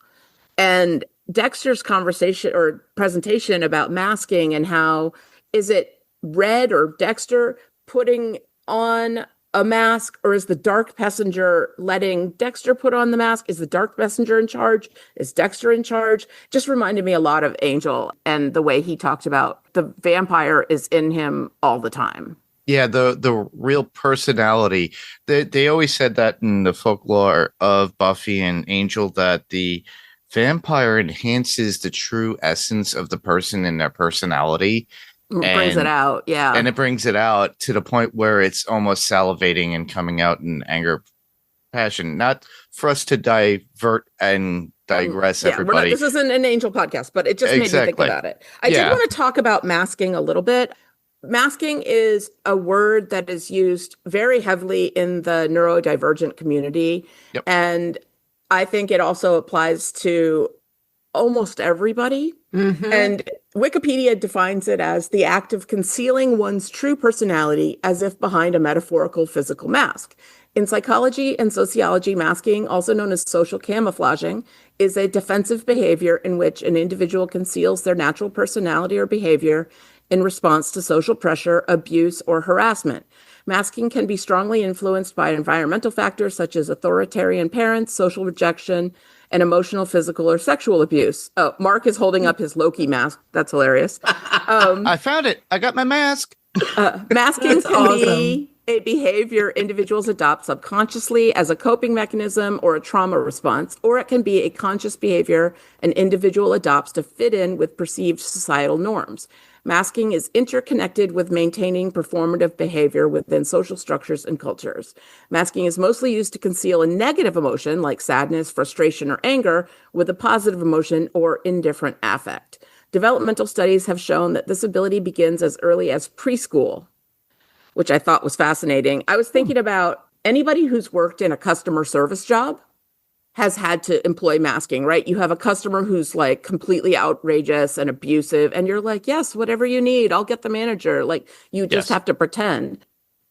[SPEAKER 5] And Dexter's conversation or presentation about masking and how is it Red or Dexter putting on a mask, or is the dark messenger letting Dexter put on the mask? Is the dark messenger in charge? Is Dexter in charge? Just reminded me a lot of Angel and the way he talked about the vampire is in him all the time.
[SPEAKER 4] Yeah, the real personality. They always said that in the folklore of Buffy and Angel, that the vampire enhances the true essence of the person and their personality.
[SPEAKER 5] Brings it out, yeah.
[SPEAKER 4] And it brings it out to the point where it's almost salivating and coming out in anger, passion. Not for us to divert and digress, everybody.
[SPEAKER 5] This isn't an Angel podcast, but it just made me think about it. I did want to talk about masking a little bit. masking is a word that is used very heavily in the neurodivergent community.
[SPEAKER 4] Yep.
[SPEAKER 5] And I think it also applies to almost everybody.
[SPEAKER 3] Mhm.
[SPEAKER 5] And Wikipedia defines it as the act of concealing one's true personality as if behind a metaphorical physical mask. In psychology and sociology, masking, also known as social camouflaging, is a defensive behavior in which an individual conceals their natural personality or behavior in response to social pressure, abuse, or harassment. Masking can be strongly influenced by environmental factors such as authoritarian parents, social rejection, and emotional, physical, or sexual abuse. Oh, Mark is holding up his Loki mask. That's hilarious.
[SPEAKER 4] I found it. I got my mask.
[SPEAKER 5] Masking
[SPEAKER 3] That's
[SPEAKER 5] can
[SPEAKER 3] awesome.
[SPEAKER 5] be a behavior individuals adopt subconsciously as a coping mechanism or a trauma response, or it can be a conscious behavior an individual adopts to fit in with perceived societal norms. Masking is interconnected with maintaining performative behavior within social structures and cultures. Masking is mostly used to conceal a negative emotion like sadness, frustration, or anger with a positive emotion or indifferent affect. Developmental studies have shown that this ability begins as early as preschool, which I thought was fascinating. I was thinking about anybody who's worked in a customer service job has had to employ masking, right? You have a customer who's like completely outrageous and abusive, and you're like, yes, whatever you need, I'll get the manager. Like, you just
[SPEAKER 4] Yes.
[SPEAKER 5] have to pretend.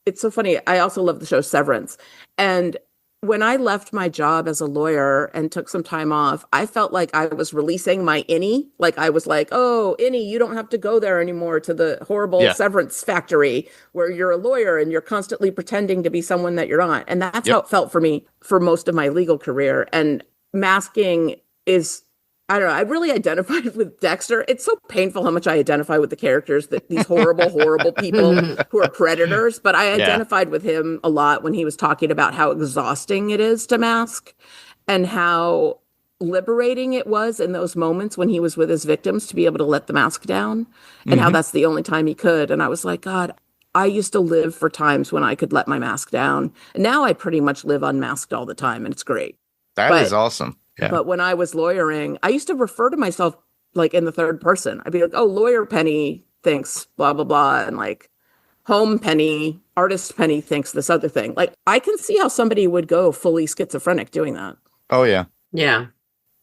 [SPEAKER 5] It's so funny. I also love the show Severance. And when I left my job as a lawyer and took some time off, I felt like I was releasing my innie. Like I was like, oh, innie, you don't have to go there anymore to the horrible
[SPEAKER 4] Yeah.
[SPEAKER 5] severance factory where you're a lawyer and you're constantly pretending to be someone that you're not. And that's
[SPEAKER 4] Yep.
[SPEAKER 5] how it felt for me for most of my legal career. And masking is, I don't know, I really identified with Dexter. It's so painful how much I identify with the characters, that these horrible, horrible people who are predators. But I identified with him a lot when he was talking about how exhausting it is to mask and how liberating it was in those moments when he was with his victims to be able to let the mask down, and how that's the only time he could. And I was like, God, I used to live for times when I could let my mask down. And now I pretty much live unmasked all the time, and it's great.
[SPEAKER 4] That
[SPEAKER 5] But-
[SPEAKER 4] is awesome. Yeah.
[SPEAKER 5] But when I was lawyering, I used to refer to myself like in the third person. I'd be like, oh, lawyer Penny thinks blah, blah, blah. And like home Penny, artist Penny thinks this other thing. Like I can see how somebody would go fully schizophrenic doing that.
[SPEAKER 4] Oh yeah.
[SPEAKER 3] Yeah.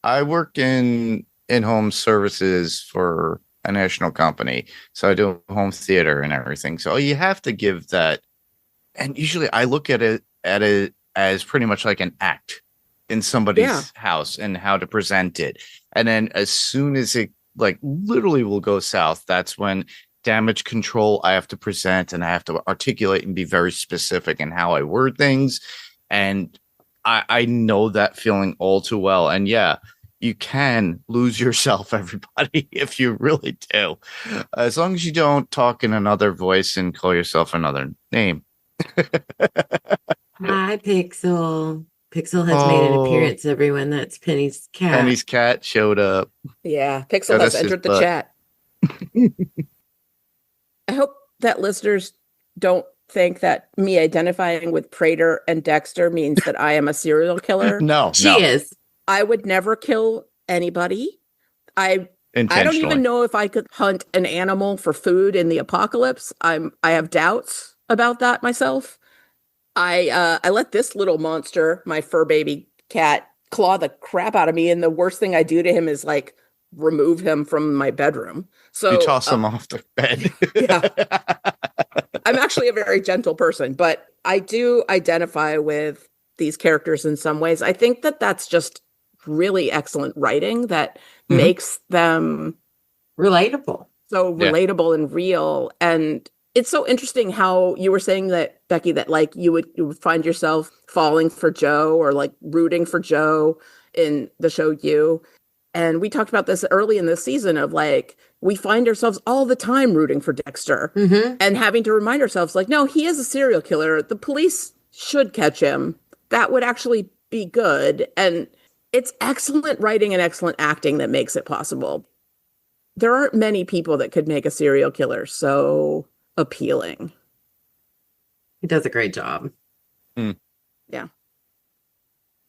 [SPEAKER 4] I work in home services for a national company. So I do home theater and everything. So you have to give that. And usually I look at it as pretty much like an act in somebody's house and how to present it. And then as soon as it like literally will go south, that's when damage control I have to present, and I have to articulate and be very specific in how I word things. And I know that feeling all too well. And yeah, you can lose yourself, everybody, if you really do. As long as you don't talk in another voice and call yourself another name.
[SPEAKER 3] Hi, Pixel. Pixel has made an
[SPEAKER 4] Oh.
[SPEAKER 3] appearance, everyone. That's Penny's cat.
[SPEAKER 4] Penny's cat showed up.
[SPEAKER 5] Yeah. Pixel
[SPEAKER 4] Yeah,
[SPEAKER 5] has
[SPEAKER 4] that's his
[SPEAKER 5] entered the
[SPEAKER 4] butt.
[SPEAKER 5] chat. I hope that listeners don't think that me identifying with Prater and Dexter means that I am a serial killer.
[SPEAKER 4] No,
[SPEAKER 3] She is.
[SPEAKER 5] I would never kill anybody. I don't
[SPEAKER 4] intentionally.
[SPEAKER 5] even know if I could hunt an animal for food in the apocalypse. I have doubts about that myself. I let this little monster, my fur baby cat, claw the crap out of me, and the worst thing I do to him is like remove him from my bedroom. So
[SPEAKER 4] You toss him off the bed.
[SPEAKER 5] Yeah. I'm actually a very gentle person, but I do identify with these characters in some ways. I think that that's just really excellent writing that
[SPEAKER 4] Mhm.
[SPEAKER 5] makes them
[SPEAKER 3] Relatable.
[SPEAKER 5] so
[SPEAKER 4] Yeah.
[SPEAKER 5] relatable and real. And it's so interesting how you were saying that, Becky, that like you would find yourself falling for Joe or like rooting for Joe in the show You. And we talked about this early in this season of like, we find ourselves all the time rooting for Dexter
[SPEAKER 3] Mm-hmm.
[SPEAKER 5] and having to remind ourselves like, no, he is a serial killer. The police should catch him. That would actually be good. And it's excellent writing and excellent acting that makes it possible. There aren't many people that could make a serial killer so appealing.
[SPEAKER 3] He does a great job.
[SPEAKER 4] Mm.
[SPEAKER 5] Yeah.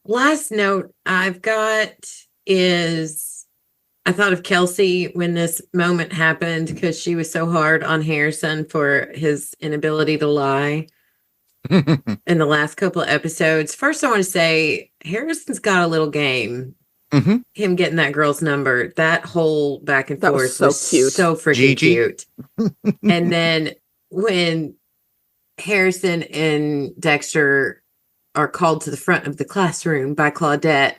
[SPEAKER 3] Last note I've got is I thought of Kelsey when this moment happened because she was so hard on Harrison for his inability to lie in the last couple of episodes. First, I want to say Harrison's got a little game. Him getting that girl's number, that whole back and forth
[SPEAKER 5] so cute.
[SPEAKER 3] so freaking
[SPEAKER 4] Gigi.
[SPEAKER 3] cute. And then when Harrison and Dexter are called to the front of the classroom by Claudette,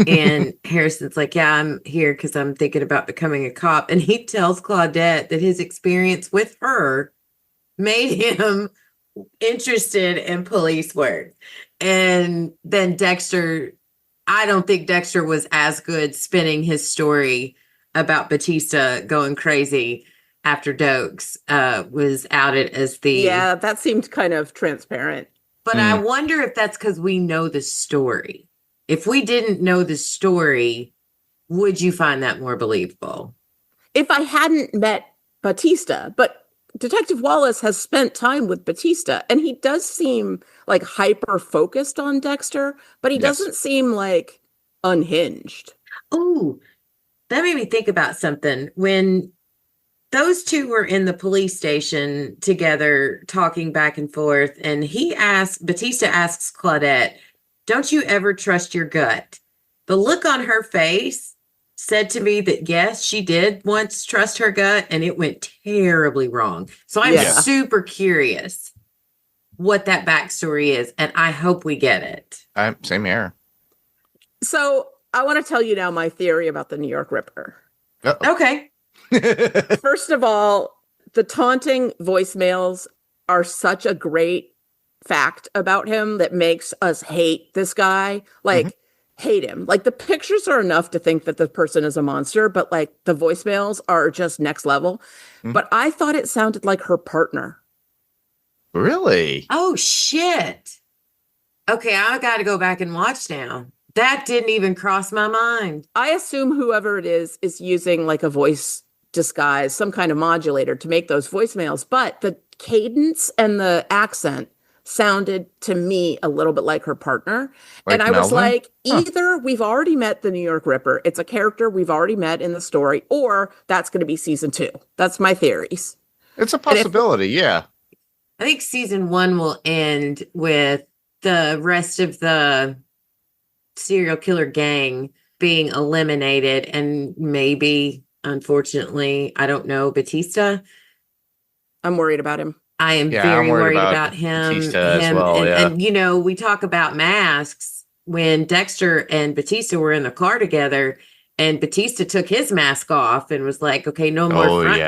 [SPEAKER 3] and Harrison's like, yeah, I'm here because I'm thinking about becoming a cop. And he tells Claudette that his experience with her made him interested in police work. And then Dexter, I don't think Dexter was as good spinning his story about Batista going crazy after Dokes was outed as the...
[SPEAKER 5] Yeah, that seemed kind of transparent.
[SPEAKER 3] But I wonder if that's because we know the story. If we didn't know the story, would you find that more believable?
[SPEAKER 5] If I hadn't met Batista, but Detective Wallace has spent time with Batista, and he does seem like hyper focused on Dexter, but he doesn't seem like unhinged.
[SPEAKER 3] Oh, that made me think about something. When those two were in the police station together talking back and forth, and Batista asks Claudette, don't you ever trust your gut? The look on her face said to me that, yes, she did once trust her gut, and it went terribly wrong. So I'm super curious what that backstory is, and I hope we get it.
[SPEAKER 4] Same here.
[SPEAKER 5] So I want to tell you now my theory about the New York Ripper.
[SPEAKER 4] Uh-oh.
[SPEAKER 3] Okay.
[SPEAKER 5] First of all, the taunting voicemails are such a great fact about him that makes us hate this guy. Like, hate him. Like, the pictures are enough to think that the person is a monster, but like the voicemails are just next level. But I thought it sounded like her partner.
[SPEAKER 4] Really?
[SPEAKER 3] Oh, shit. Okay, I got to go back and watch now. That didn't even cross my mind.
[SPEAKER 5] I assume whoever it is using like a voice disguise, some kind of modulator to make those voicemails. But the cadence and the accent sounded to me a little bit like her partner.
[SPEAKER 4] Like
[SPEAKER 5] and I was
[SPEAKER 4] Melvin?
[SPEAKER 5] like, either we've already met the New York Ripper, it's a character we've already met in the story, or that's going to be season 2. That's my theories.
[SPEAKER 4] It's a possibility, yeah.
[SPEAKER 3] I think season 1 will end with the rest of the serial killer gang being eliminated, and maybe, unfortunately, I don't know, Batista.
[SPEAKER 5] I'm worried about him.
[SPEAKER 3] I am
[SPEAKER 4] Yeah,
[SPEAKER 3] very
[SPEAKER 4] I'm worried
[SPEAKER 3] worried
[SPEAKER 4] about
[SPEAKER 3] about him.
[SPEAKER 4] Batista as well,
[SPEAKER 3] and, you know, we talk about masks. When Dexter and Batista were in the car together, and Batista took his mask off and was like, okay, no more fronting.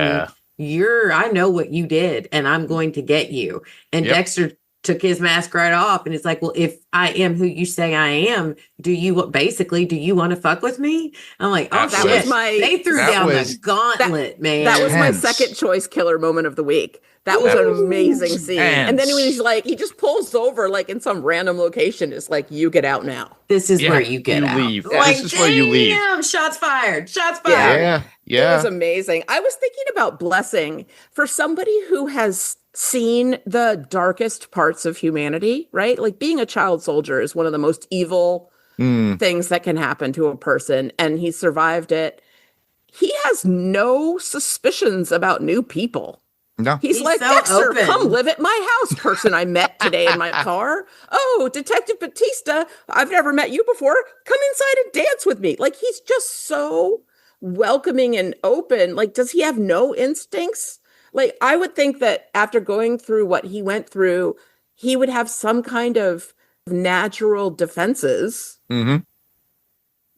[SPEAKER 4] Yeah.
[SPEAKER 3] I know what you did, and I'm going to get you. And Dexter took his mask right off, and it's like, well, if I am who you say I am, do you want to fuck with me? I'm like, oh,
[SPEAKER 4] That
[SPEAKER 3] shit.
[SPEAKER 5] was
[SPEAKER 3] They threw down the gauntlet, man.
[SPEAKER 5] That was my
[SPEAKER 4] Tense.
[SPEAKER 5] second choice killer moment of the week. That was an amazing scene. And then when he's like, he just pulls over like in some random location. It's like, you get out now.
[SPEAKER 3] This is where you get out.
[SPEAKER 4] Leave.
[SPEAKER 3] Like,
[SPEAKER 4] This is where you leave.
[SPEAKER 3] damn, shots fired. Shots fired.
[SPEAKER 5] It was amazing. I was thinking about Blessing for somebody who has seen the darkest parts of humanity, right? Like being a child soldier is one of the most evil things that can happen to a person. And he survived it. He has no suspicions about new people.
[SPEAKER 4] No.
[SPEAKER 5] He's like,
[SPEAKER 3] so
[SPEAKER 5] Dexter,
[SPEAKER 3] open.
[SPEAKER 5] come live at my house, person I met today in my car. Oh, Detective Batista, I've never met you before. Come inside and dance with me. Like, he's just so welcoming and open. Like, does he have no instincts? Like, I would think that after going through what he went through, he would have some kind of natural defenses.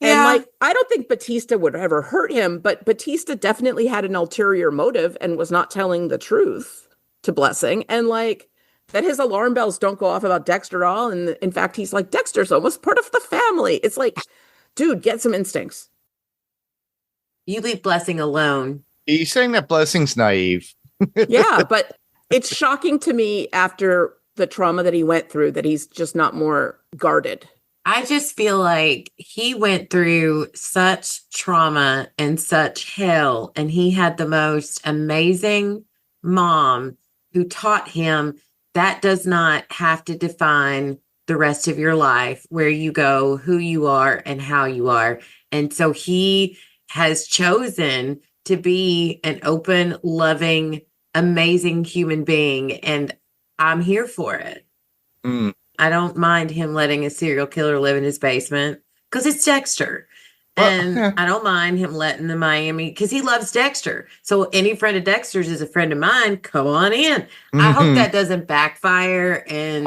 [SPEAKER 5] And like, I don't think Batista would ever hurt him, but Batista definitely had an ulterior motive and was not telling the truth to Blessing. And like, that his alarm bells don't go off about Dexter at all. And in fact, he's like, Dexter's almost part of the family. It's like, dude, get some instincts.
[SPEAKER 3] You leave Blessing alone.
[SPEAKER 4] He's saying that Blessing's naive.
[SPEAKER 5] Yeah, but it's shocking to me after the trauma that he went through that he's just not more guarded.
[SPEAKER 3] I just feel like he went through such trauma and such hell, and he had the most amazing mom who taught him that does not have to define the rest of your life, where you go, who you are, and how you are. And so he has chosen to be an open, loving, amazing human being, and I'm here for it. I don't mind him letting a serial killer live in his basement because it's Dexter. And I don't mind him letting the Miami, because he loves Dexter. So any friend of Dexter's is a friend of mine. Come on in. I hope that doesn't backfire and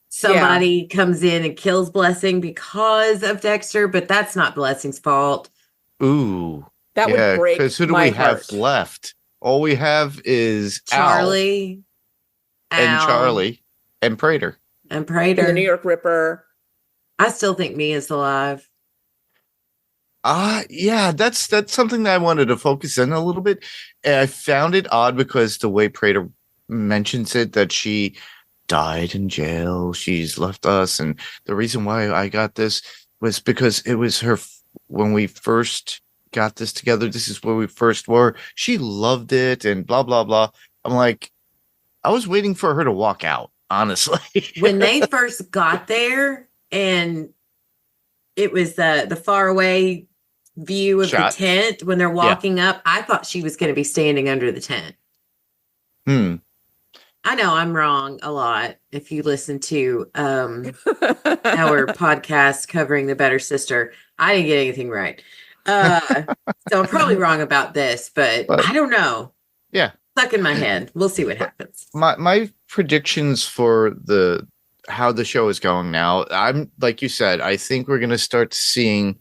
[SPEAKER 3] somebody comes in and kills Blessing because of Dexter, but that's not Blessing's fault.
[SPEAKER 4] Ooh.
[SPEAKER 5] That would break
[SPEAKER 4] because who do
[SPEAKER 5] my
[SPEAKER 4] we have
[SPEAKER 5] heart.
[SPEAKER 4] left? All we have is
[SPEAKER 3] Charlie.
[SPEAKER 4] And Charlie. And Prater.
[SPEAKER 3] And Prater.
[SPEAKER 5] And the New York Ripper.
[SPEAKER 3] I still think Mia's alive.
[SPEAKER 4] Yeah, that's something that I wanted to focus in a little bit. And I found it odd because the way Prater mentions it, that she died in jail, she's left us, and the reason why I got this was because it was her when we first got this together. This is where we first were. She loved it, and blah blah blah. I'm like, I was waiting for her to walk out, honestly.
[SPEAKER 3] When they first got there, and it was the faraway view of the tent when they're walking up, I thought she was going to be standing under the tent. I know I'm wrong a lot. If you listen to our podcast covering The Better Sister, I didn't get anything right. So I'm probably wrong about this, but I don't know.
[SPEAKER 4] Yeah.
[SPEAKER 3] Stuck in my head. We'll see what happens.
[SPEAKER 4] My predictions for how the show is going now, I'm like you said, I think we're going to start seeing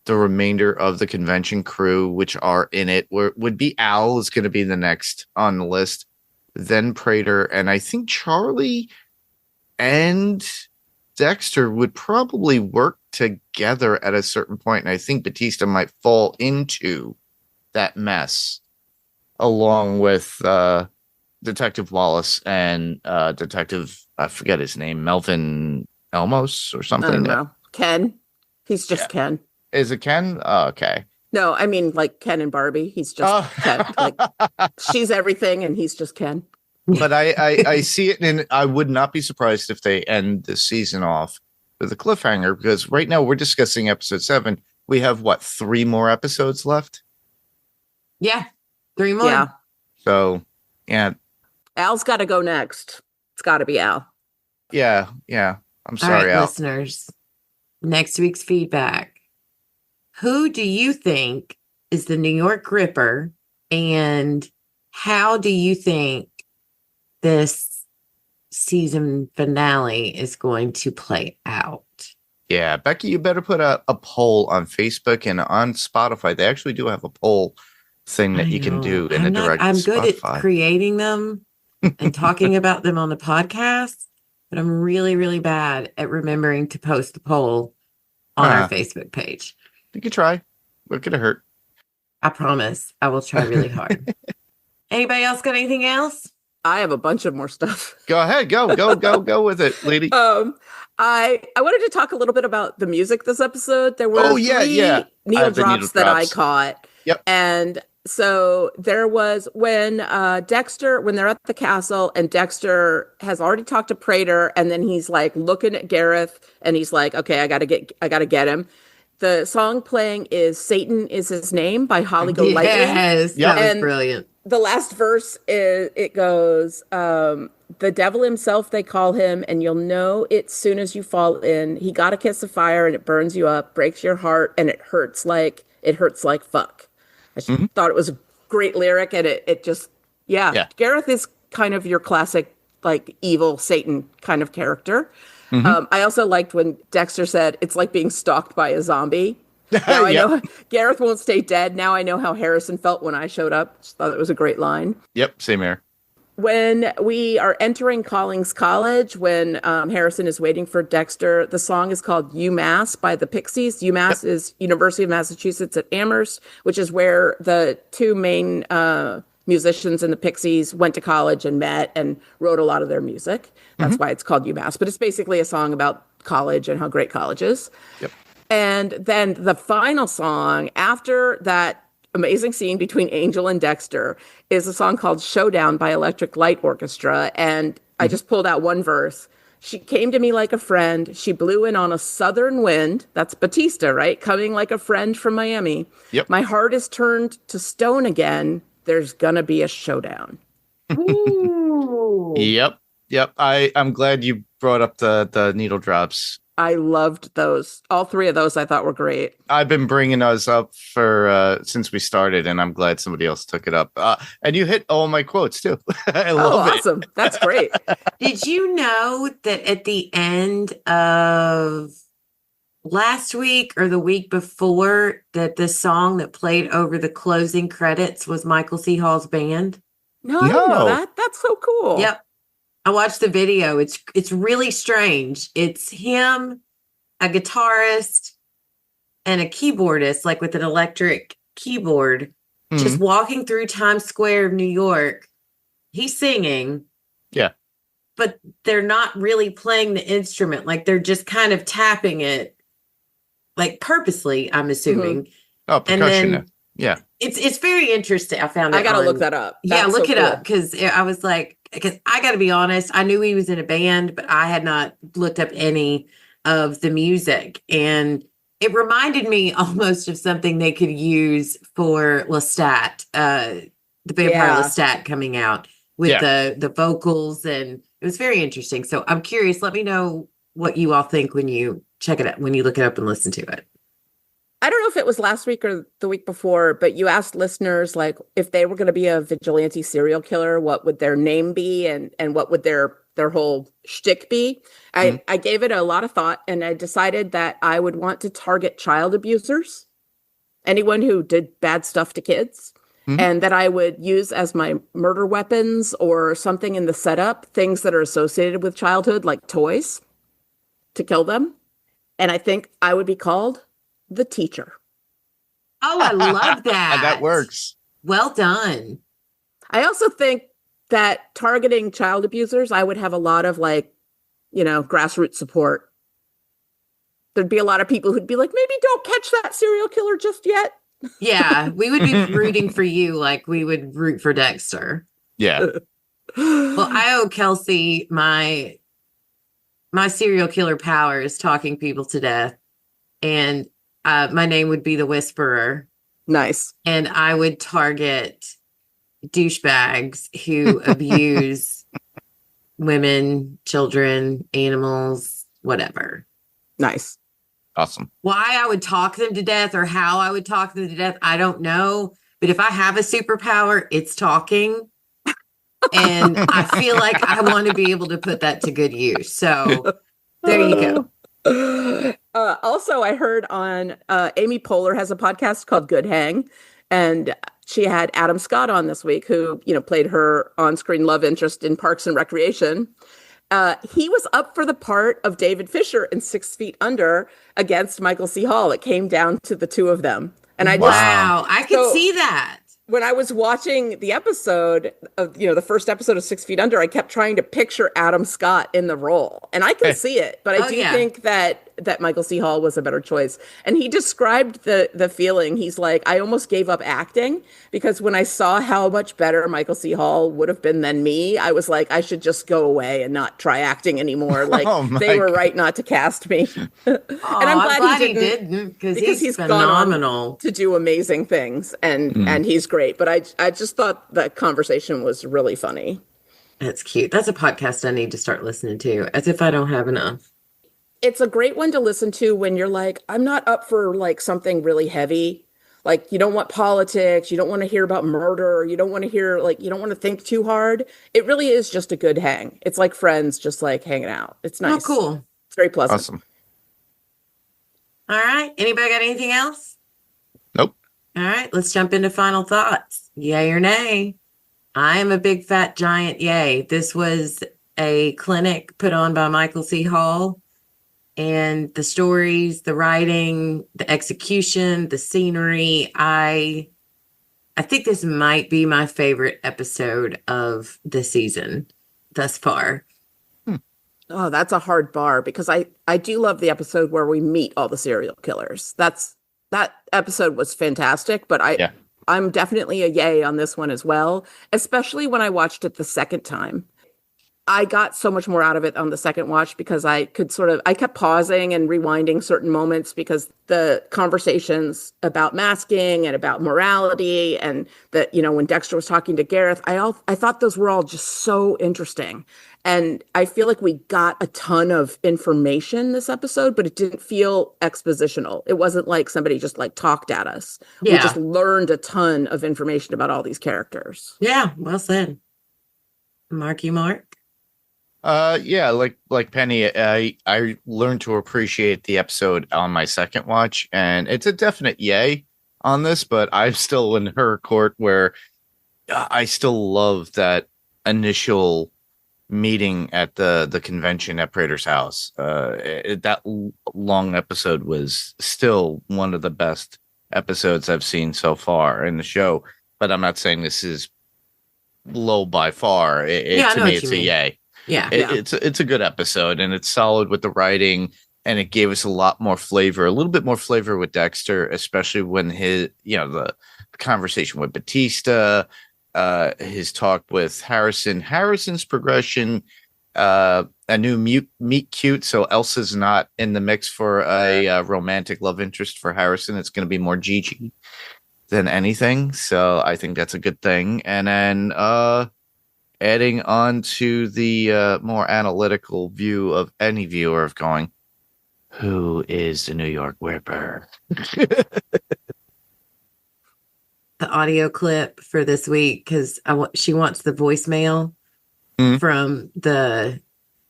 [SPEAKER 4] the remainder of the convention crew, which are in it, would be Al is going to be the next on the list, then Prater, and I think Charlie and Dexter would probably work together at a certain point, and I think Batista might fall into that mess along with Detective Wallace and Detective, I forget his name, Melvin Elmos or something.
[SPEAKER 5] I don't know. Ken. He's just Ken.
[SPEAKER 4] Is it Ken? Oh, okay.
[SPEAKER 5] No, I mean like Ken and Barbie. He's just Ken. Like she's everything and he's just Ken.
[SPEAKER 4] But I see it, and I would not be surprised if they end the season off with a cliffhanger, because right now we're discussing episode 7. We have 3 more episodes left?
[SPEAKER 3] Yeah. 3 more.
[SPEAKER 5] Yeah.
[SPEAKER 4] So, yeah.
[SPEAKER 5] Al's got to go next. It's got to be Al.
[SPEAKER 4] Yeah. I'm sorry,
[SPEAKER 3] All right,
[SPEAKER 4] Al.
[SPEAKER 3] listeners. Next week's feedback. Who do you think is the New York Ripper, and how do you think this season finale is going to play out?
[SPEAKER 4] Yeah, Becky, you better put a poll on Facebook and on Spotify. They actually do have a poll thing that you can do in a direct
[SPEAKER 3] I'm good
[SPEAKER 4] Spotify.
[SPEAKER 3] at creating them and talking about them on the podcast, but I'm really, really bad at remembering to post the poll on our Facebook page.
[SPEAKER 4] You could try. What could it hurt?
[SPEAKER 3] I promise I will try really hard. Anybody else got anything else?
[SPEAKER 5] I have a bunch of more stuff.
[SPEAKER 4] Go ahead. Go with it, lady.
[SPEAKER 5] I wanted to talk a little bit about the music this episode. There were 3 needle drops that I caught.
[SPEAKER 4] Yep.
[SPEAKER 5] And so there was when they're at the castle and Dexter has already talked to Prater, and then he's like looking at Gareth and he's like, okay, I gotta get him. The song playing is Satan Is His Name by Holly Golightly.
[SPEAKER 3] Yes, that was brilliant.
[SPEAKER 5] The last verse it goes, the devil himself, they call him, and you'll know it soon as you fall in. He got a kiss of fire and it burns you up, breaks your heart, and it hurts like fuck. I thought it was a great lyric, and it just, Gareth is kind of your classic, like, evil Satan kind of character. I also liked when Dexter said, it's like being stalked by a zombie. Now I know Gareth won't stay dead. Now I know how Harrison felt when I showed up. Just thought it was a great line.
[SPEAKER 4] Yep, same here.
[SPEAKER 5] When we are entering Collings College, when Harrison is waiting for Dexter, the song is called UMass by the Pixies. UMass is University of Massachusetts at Amherst, which is where the 2 main musicians in the Pixies went to college and met and wrote a lot of their music. That's why it's called UMass. But it's basically a song about college and how great college is. Yep. And then the final song after that amazing scene between Angel and Dexter is a song called Showdown by Electric Light Orchestra. And I just pulled out one verse. She came to me like a friend. She blew in on a southern wind. That's Batista, right? Coming like a friend from Miami.
[SPEAKER 4] Yep.
[SPEAKER 5] My heart is turned to stone again. There's gonna be a showdown.
[SPEAKER 3] Ooh.
[SPEAKER 4] Yep. Yep. I'm glad you brought up the needle drops.
[SPEAKER 5] I loved those. All three of those I thought were great.
[SPEAKER 4] I've been bringing us up for since we started, and I'm glad somebody else took it up. And you hit all my quotes too. I love it.
[SPEAKER 5] Awesome. That's great.
[SPEAKER 3] Did you know that at the end of last week or the week before that the song that played over the closing credits was Michael C. Hall's band?
[SPEAKER 5] No, I didn't know
[SPEAKER 4] No.
[SPEAKER 5] that. That's so cool.
[SPEAKER 3] Yep. I watched the video. It's really strange. It's him, a guitarist, and a keyboardist, like with an electric keyboard, just walking through Times Square of New York. He's singing.
[SPEAKER 4] Yeah.
[SPEAKER 3] But they're not really playing the instrument. Like they're just kind of tapping it, like purposely, I'm assuming.
[SPEAKER 4] Oh, percussion.
[SPEAKER 3] then-
[SPEAKER 4] Yeah.
[SPEAKER 3] It's very interesting. I found it.
[SPEAKER 5] I gotta
[SPEAKER 3] on-
[SPEAKER 5] look that up.
[SPEAKER 3] Yeah,
[SPEAKER 5] That's
[SPEAKER 3] look
[SPEAKER 5] so
[SPEAKER 3] it up because I was like, because I got to be honest, I knew he was in a band, but I had not looked up any of the music, and it reminded me almost of something they could use for Lestat, the Vampire
[SPEAKER 5] Yeah.
[SPEAKER 3] Lestat coming out with the vocals, and it was very interesting. So I'm curious. Let me know what you all think when you check it out, when you look it up and listen to it.
[SPEAKER 5] I don't know if it was last week or the week before, but you asked listeners like if they were going to be a vigilante serial killer, what would their name be and what would their whole shtick be? I gave it a lot of thought, and I decided that I would want to target child abusers, anyone who did bad stuff to kids, and that I would use as my murder weapons or something in the setup, things that are associated with childhood, like toys, to kill them. And I think I would be called the teacher.
[SPEAKER 3] Oh, I love that.
[SPEAKER 4] That works.
[SPEAKER 3] Well done.
[SPEAKER 5] I also think that targeting child abusers, I would have a lot of grassroots support. There'd be a lot of people who'd be like, maybe don't catch that serial killer just yet.
[SPEAKER 3] Yeah, we would be rooting for you like we would root for Dexter.
[SPEAKER 4] Yeah.
[SPEAKER 3] Well, I owe Kelsey my serial killer power is talking people to death. And my name would be the Whisperer.
[SPEAKER 5] Nice.
[SPEAKER 3] And I would target douchebags who abuse women, children, animals, whatever.
[SPEAKER 5] Nice.
[SPEAKER 4] Awesome.
[SPEAKER 3] Why I would talk them to death or how I would talk them to death, I don't know. But if I have a superpower, it's talking. And I feel like I want to be able to put that to good use. So there you go.
[SPEAKER 5] Also, I heard on Amy Poehler has a podcast called Good Hang, and she had Adam Scott on this week, who played her on-screen love interest in Parks and Recreation. He was up for the part of David Fisher in 6 Feet Under against Michael C. Hall. It came down to the two of them, and I
[SPEAKER 3] Wow, I could
[SPEAKER 5] So-
[SPEAKER 3] see that.
[SPEAKER 5] when I was watching the episode of, the first episode of 6 Feet Under, I kept trying to picture Adam Scott in the role, and I can see it, but I do think that Michael C. Hall was a better choice. And he described the feeling. He's like, I almost gave up acting because when I saw how much better Michael C. Hall would have been than me, I was like, I should just go away and not try acting anymore. Like they were right not to cast me. And I'm glad he didn't
[SPEAKER 3] because he's
[SPEAKER 5] gone
[SPEAKER 3] phenomenal.
[SPEAKER 5] on to do amazing things, and he's great. But I just thought that conversation was really funny.
[SPEAKER 3] That's cute. That's a podcast I need to start listening to, as if I don't have enough.
[SPEAKER 5] It's a great one to listen to when you're like, I'm not up for like something really heavy. Like you don't want politics, you don't want to hear about murder, you don't want to hear you don't want to think too hard. It really is just a good hang. It's like friends just like hanging out. It's nice.
[SPEAKER 3] Oh, cool.
[SPEAKER 5] It's very pleasant.
[SPEAKER 4] Awesome.
[SPEAKER 3] All right. Anybody got anything else?
[SPEAKER 4] Nope.
[SPEAKER 3] All right. Let's jump into final thoughts. Yay or nay? I am a big fat giant yay. This was a clinic put on by Michael C. Hall. And the stories, the writing, the execution, the scenery, I think this might be my favorite episode of the season thus far.
[SPEAKER 5] Oh, that's a hard bar because I do love the episode where we meet all the serial killers. That episode was fantastic, but I'm definitely a yay on this one as well, especially when I watched it the second time. I got so much more out of it on the second watch because I kept pausing and rewinding certain moments because the conversations about masking and about morality and that, when Dexter was talking to Gareth, I thought those were all just so interesting. And I feel like we got a ton of information this episode, but it didn't feel expositional. It wasn't like somebody just like talked at us.
[SPEAKER 3] Yeah.
[SPEAKER 5] We just learned a ton of information about all these characters.
[SPEAKER 3] Yeah, well said. Marky Mark.
[SPEAKER 4] Yeah, like Penny, I learned to appreciate the episode on my second watch, and it's a definite yay on this, but I'm still in her court where I still love that initial meeting at the convention at Prater's house. That long episode was still one of the best episodes I've seen so far in the show, but I'm not saying this is low by far. To me, it's a yay.
[SPEAKER 3] Yeah.
[SPEAKER 4] It's a good episode, and it's solid with the writing, and it gave us a lot more flavor, a little bit more flavor with Dexter, especially when the conversation with Batista, his talk with Harrison's progression, a new meet cute. So Elsa's not in the mix for a romantic love interest for Harrison. It's going to be more Gigi than anything. So I think that's a good thing. And then adding on to the more analytical view of any viewer of going, who is the New York Ripper?
[SPEAKER 3] The audio clip for this week, because she wants the voicemail from the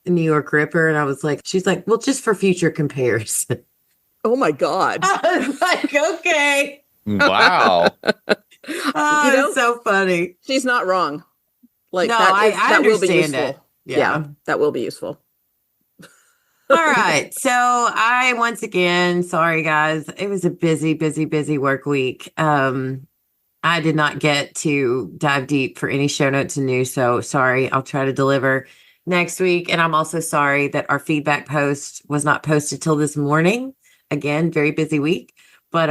[SPEAKER 3] New York Ripper, and I was like, she's like, well, just for future comparison.
[SPEAKER 5] Oh my God.
[SPEAKER 3] I was like, okay.
[SPEAKER 4] Wow.
[SPEAKER 3] It's so funny.
[SPEAKER 5] She's not wrong. Like,
[SPEAKER 3] no,
[SPEAKER 5] that will be
[SPEAKER 3] understand
[SPEAKER 5] useful.
[SPEAKER 3] it.
[SPEAKER 5] Yeah, that will be useful.
[SPEAKER 3] All right. So once again, sorry guys, it was a busy work week. I did not get to dive deep for any show notes and news, so sorry. I'll try to deliver next week. And I'm also sorry that our feedback post was not posted till this morning. Again, very busy week, but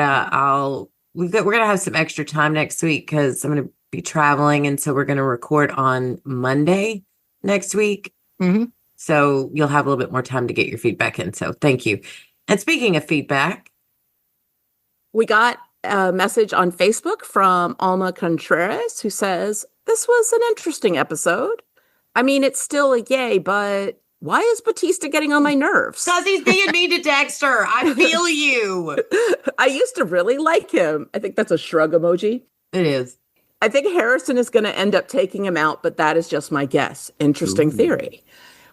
[SPEAKER 3] we're gonna have some extra time next week because I'm gonna be traveling, and so we're gonna record on Monday next week.
[SPEAKER 4] Mm-hmm.
[SPEAKER 3] So you'll have a little bit more time to get your feedback in. So thank you. And speaking of feedback,
[SPEAKER 5] we got a message on Facebook from Alma Contreras, who says, this was an interesting episode. I mean, it's still a yay, but why is Batista getting on my nerves?
[SPEAKER 3] Because he's being mean to Dexter. I feel you.
[SPEAKER 5] I used to really like him. I think that's a shrug emoji.
[SPEAKER 3] It is.
[SPEAKER 5] I think Harrison is going to end up taking him out, but that is just my guess. Interesting theory.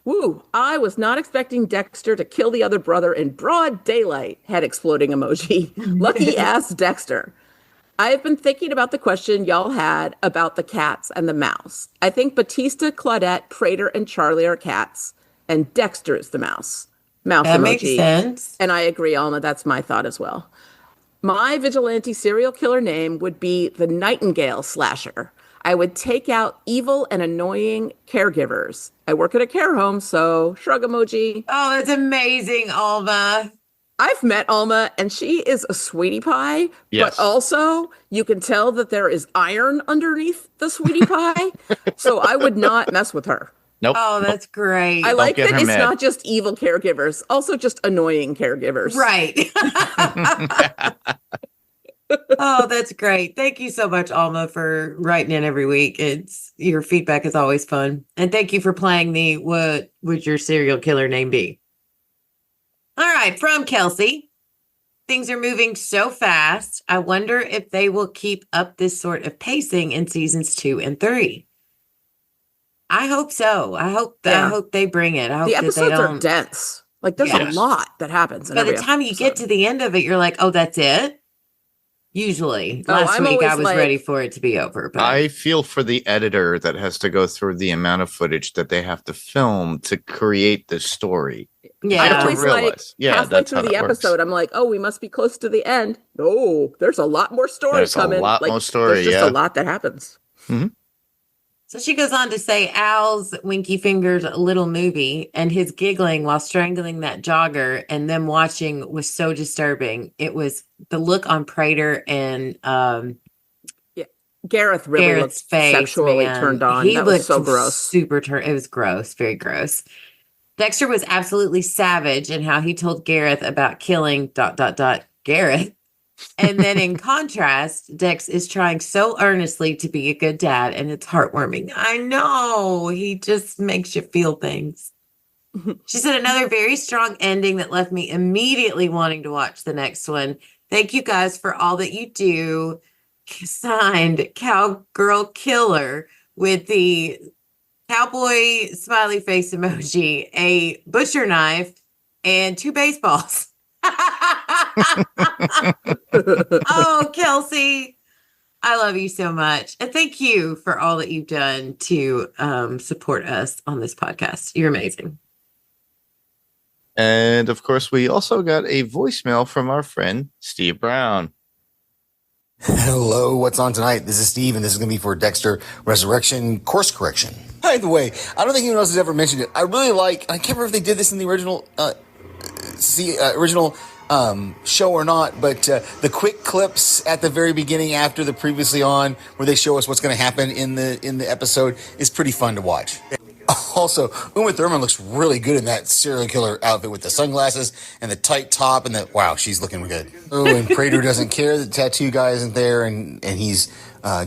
[SPEAKER 5] Woo, I was not expecting Dexter to kill the other brother in broad daylight. Head exploding emoji. Lucky ass Dexter. I have been thinking about the question y'all had about the cats and the mouse. I think Batista, Claudette, Prater, and Charlie are cats, and Dexter is the mouse. Mouse
[SPEAKER 3] that
[SPEAKER 5] emoji.
[SPEAKER 3] Makes sense.
[SPEAKER 5] And I agree, Alma. That's my thought as well. My vigilante serial killer name would be the Nightingale Slasher. I would take out evil and annoying caregivers. I work at a care home, so shrug emoji.
[SPEAKER 3] Oh, that's amazing, Alma.
[SPEAKER 5] I've met Alma, and she is a sweetie pie,
[SPEAKER 4] yes.
[SPEAKER 5] But also you can tell that there is iron underneath the sweetie pie, so I would not mess with her.
[SPEAKER 4] Nope.
[SPEAKER 3] Oh, that's great.
[SPEAKER 5] I like that it's
[SPEAKER 4] mad.
[SPEAKER 5] not just evil caregivers, also just annoying caregivers.
[SPEAKER 3] Right. Oh, that's great. Thank you so much, Alma, for writing in every week. Your feedback is always fun. And thank you for playing the what would your serial killer name be? All right, from Kelsey. Things are moving so fast. I wonder if they will keep up this sort of pacing in seasons 2 and 3. I hope so. I hope they bring it. I hope
[SPEAKER 5] The
[SPEAKER 3] that
[SPEAKER 5] episodes
[SPEAKER 3] they
[SPEAKER 5] are
[SPEAKER 3] don't.
[SPEAKER 5] dense. Like there's a lot that happens.
[SPEAKER 3] By the time you get to the end of it, you're like, oh, that's it. Usually, last week I was ready for it to be over. But
[SPEAKER 4] I feel for the editor that has to go through the amount of footage that they have to film to create this story.
[SPEAKER 3] Yeah,
[SPEAKER 5] I always halfway
[SPEAKER 4] that's
[SPEAKER 5] through
[SPEAKER 4] how
[SPEAKER 5] the
[SPEAKER 4] that works.
[SPEAKER 5] episode, I'm like, oh, we must be close to the end. No, there's a lot more story
[SPEAKER 4] There's
[SPEAKER 5] coming.
[SPEAKER 4] a lot more story.
[SPEAKER 5] There's just a lot that happens.
[SPEAKER 4] Mm-hmm.
[SPEAKER 3] So she goes on to say Al's Winky Fingers little movie and his giggling while strangling that jogger and them watching was so disturbing. It was the look on Prater and
[SPEAKER 5] Gareth really
[SPEAKER 3] Garrett's
[SPEAKER 5] looked
[SPEAKER 3] face,
[SPEAKER 5] sexually
[SPEAKER 3] man.
[SPEAKER 5] turned on.
[SPEAKER 3] He
[SPEAKER 5] That
[SPEAKER 3] looked
[SPEAKER 5] was so gross.
[SPEAKER 3] super It was gross, very gross. Dexter was absolutely savage in how he told Gareth about killing ... Gareth. And then in contrast, Dex is trying so earnestly to be a good dad, and it's heartwarming. I know. He just makes you feel things. She said another very strong ending that left me immediately wanting to watch the next one. Thank you guys for all that you do. Signed, Cowgirl Killer, with the cowboy smiley face emoji, a butcher knife, and 2 baseballs. Oh, Kelsey, I love you so much. And thank you for all that you've done to support us on this podcast. You're amazing.
[SPEAKER 4] And of course, we also got a voicemail from our friend Steve Brown.
[SPEAKER 6] Hello, what's on tonight? This is Steve, and this is going to be for Dexter Resurrection Course Correction. By the way, I don't think anyone else has ever mentioned it. I really like, I can't remember if they did this in the original show or not, but the quick clips at the very beginning after the previously on, where they show us what's going to happen in the episode, is pretty fun to watch. Also, Uma Thurman looks really good in that serial killer outfit with the sunglasses and the tight top and the, wow, she's looking good. Oh, and Prater doesn't care that the tattoo guy isn't there, and he's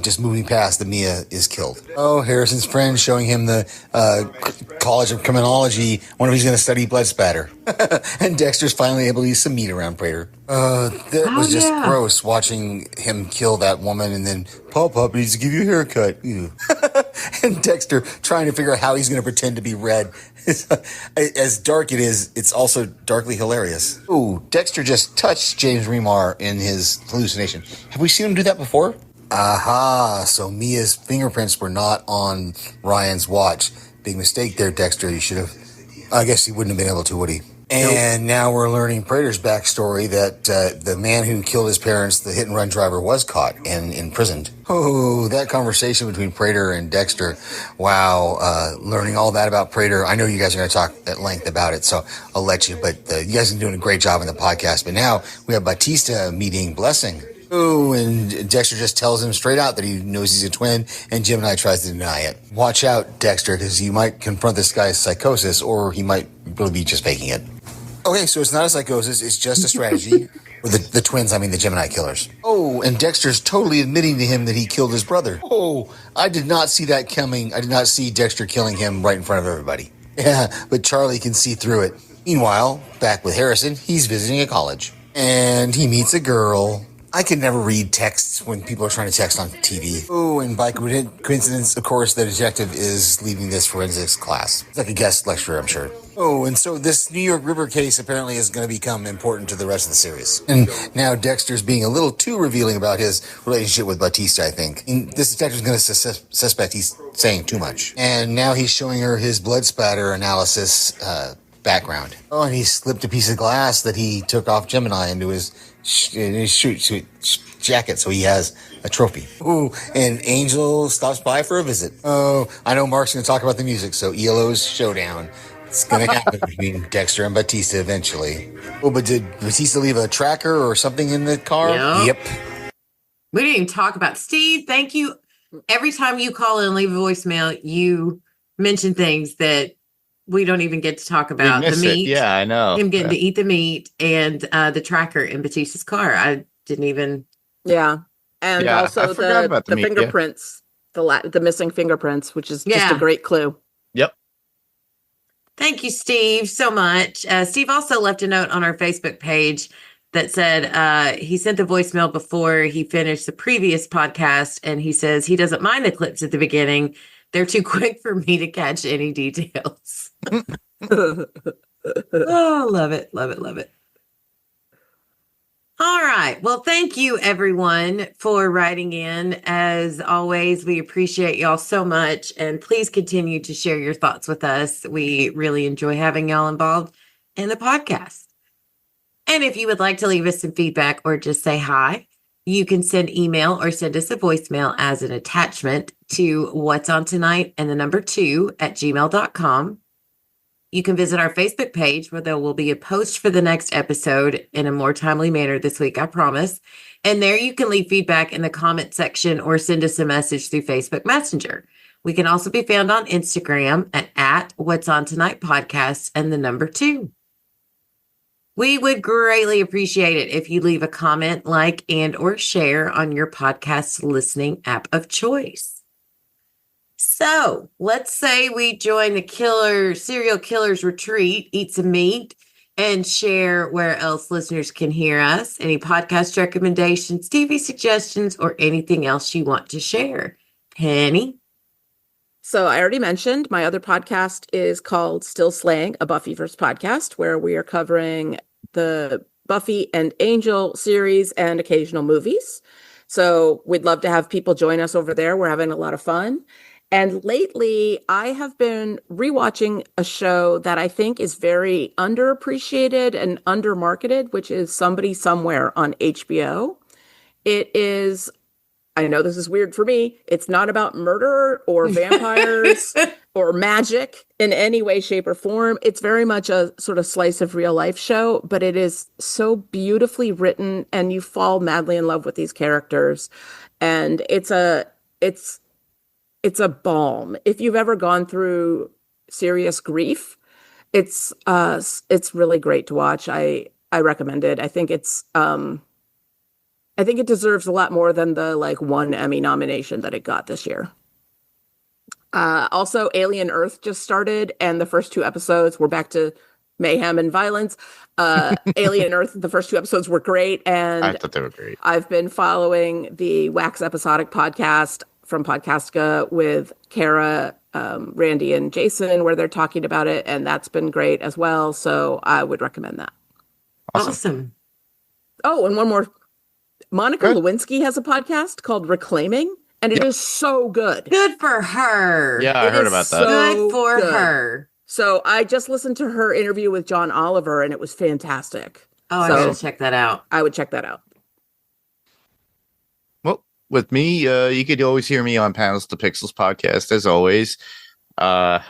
[SPEAKER 6] just moving past the Mia is killed. Oh, Harrison's friend showing him the College of Criminology. Wonder if he's going to study blood spatter. And Dexter's finally able to use some meat around Prater. That was just gross watching him kill that woman and then Pop needs to give you a haircut. Ew. And Dexter trying to figure out how he's going to pretend to be red. As dark it is, it's also darkly hilarious. Ooh, Dexter just touched James Remar in his hallucination. Have we seen him do that before? Aha, so Mia's fingerprints were not on Ryan's watch. Big mistake there, Dexter. You should have, I guess he wouldn't have been able to, would he? And now we're learning Prater's backstory that the man who killed his parents, the hit and run driver, was caught and imprisoned. Oh, that conversation between Prater and Dexter. Wow, learning all that about Prater. I know you guys are going to talk at length about it, so I'll let you. But you guys are doing a great job in the podcast. But now we have Batista meeting Blessing. Oh, and Dexter just tells him straight out that he knows he's a twin, and Gemini tries to deny it. Watch out, Dexter, because you might confront this guy's psychosis, or he might really be just faking it. Okay, so it's not a psychosis, it's just a strategy. Or the twins, I mean the Gemini killers. Oh, and Dexter's totally admitting to him that he killed his brother. Oh, I did not see that coming. I did not see Dexter killing him right in front of everybody. Yeah, but Charlie can see through it. Meanwhile, back with Harrison, he's visiting a college. And he meets a girl. I can never read texts when people are trying to text on TV. Oh, and by coincidence, of course, the detective is leaving this forensics class. It's like a guest lecturer, I'm sure. Oh, and so this New York River case apparently is going to become important to the rest of the series. And now Dexter's being a little too revealing about his relationship with Batista, I think. And this detective's going to suspect he's saying too much. And now he's showing her his blood spatter analysis background. Oh, and he slipped a piece of glass that he took off Gemini into his jacket, so he has a trophy. Ooh, and Angel stops by for a visit. Oh, I know Mark's going to talk about the music, so ELO's showdown. It's going to happen between Dexter and Batista eventually. Oh, but did Batista leave a tracker or something in the car? Yep.
[SPEAKER 3] We didn't even talk about Steve. Thank you. Every time you call and leave a voicemail, you mention things that we don't even get to talk about. The meat.
[SPEAKER 4] Yeah, I know.
[SPEAKER 3] Him getting to eat the meat and the tracker in Batista's car. I didn't even.
[SPEAKER 5] Yeah. And also the fingerprints, the missing fingerprints, which is just a great clue.
[SPEAKER 4] Yep.
[SPEAKER 3] Thank you, Steve, so much. Steve also left a note on our Facebook page that said he sent the voicemail before he finished the previous podcast. And he says he doesn't mind the clips at the beginning. They're too quick for me to catch any details. Oh, love it, love it, love it. All right. Well, thank you, everyone, for writing in. As always, we appreciate y'all so much. And please continue to share your thoughts with us. We really enjoy having y'all involved in the podcast. And if you would like to leave us some feedback or just say hi, you can send email or send us a voicemail as an attachment to what's on tonight and the number 2 at gmail.com. You can visit our Facebook page where there will be a post for the next episode in a more timely manner this week, I promise. And there you can leave feedback in the comment section or send us a message through Facebook Messenger. We can also be found on Instagram at What's On Tonight Podcast and the number 2. We would greatly appreciate it if you leave a comment, like, and or share on your podcast listening app of choice. So let's say we join the serial killer's retreat, eat some meat, and share where else listeners can hear us, any podcast recommendations, TV suggestions, or anything else you want to share. Penny?
[SPEAKER 5] So I already mentioned my other podcast is called Still Slaying, a Buffyverse podcast, where we are covering the Buffy and Angel series and occasional movies. So we'd love to have people join us over there. We're having a lot of fun. And lately, I have been rewatching a show that I think is very underappreciated and undermarketed, which is Somebody Somewhere on HBO. It is, I know this is weird for me, it's not about murder or vampires or magic in any way, shape, or form. It's very much a sort of slice of real life show, but it is so beautifully written and you fall madly in love with these characters. And it's a balm. If you've ever gone through serious grief, it's really great to watch. I recommend it. I think it deserves a lot more than the one Emmy nomination that it got this year. Also, Alien Earth just started, and the first 2 episodes were back to mayhem and violence. Alien Earth, the first 2 episodes were great, and
[SPEAKER 4] I thought they were great.
[SPEAKER 5] I've been following the Wax Episodic podcast from Podcastica with Kara, Randy, and Jason, where they're talking about it, and that's been great as well. So I would recommend that.
[SPEAKER 3] Awesome.
[SPEAKER 5] Oh, and one more. Monica Lewinsky has a podcast called Reclaiming, and it is so good.
[SPEAKER 3] Good for her.
[SPEAKER 4] Yeah, I heard about that.
[SPEAKER 3] Good for her.
[SPEAKER 5] So I just listened to her interview with John Oliver, and it was fantastic.
[SPEAKER 3] Oh, I gotta check that out.
[SPEAKER 5] I would check that out.
[SPEAKER 4] Well, with me, you could always hear me on Panels to Pixels podcast, as always. Right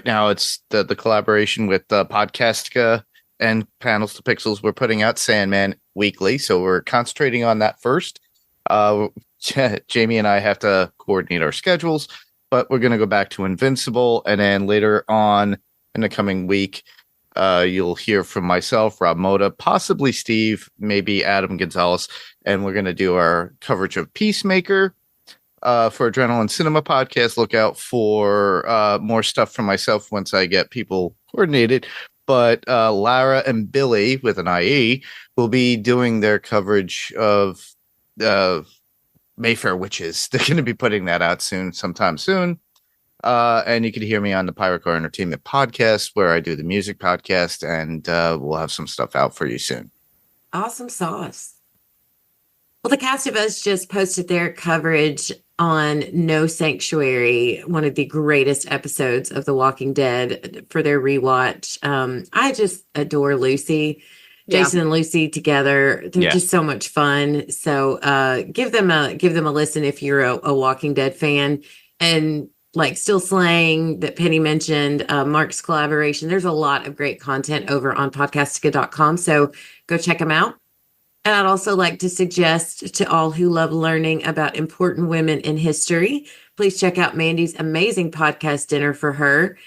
[SPEAKER 4] now, it's the collaboration with Podcastica and Panels to Pixels. We're putting out Sandman weekly, so we're concentrating on that first. Jamie and I have to coordinate our schedules, but we're going to go back to Invincible, and then later on in the coming week, you'll hear from myself, Rob Moda, possibly Steve, maybe Adam Gonzalez, and we're going to do our coverage of Peacemaker. For Adrenaline Cinema podcast, look out for more stuff from myself once I get people coordinated. But Lara and Billy, with an IE, will be doing their coverage of Mayfair Witches. They're going to be putting that out sometime soon. And you can hear me on the Pirate Car Entertainment podcast, where I do the music podcast, and we'll have some stuff out for you soon.
[SPEAKER 3] Awesome sauce. Well, the cast of us just posted their coverage on No Sanctuary, one of the greatest episodes of The Walking Dead, for their rewatch. I just adore Lucy. Jason and Lucy together. They're just so much fun. So give them a listen if you're a Walking Dead fan. And Still Slaying that Penny mentioned, Mark's collaboration. There's a lot of great content over on podcastica.com. So go check them out. And I'd also like to suggest to all who love learning about important women in history, please check out Mandy's amazing podcast, Dinner for Her.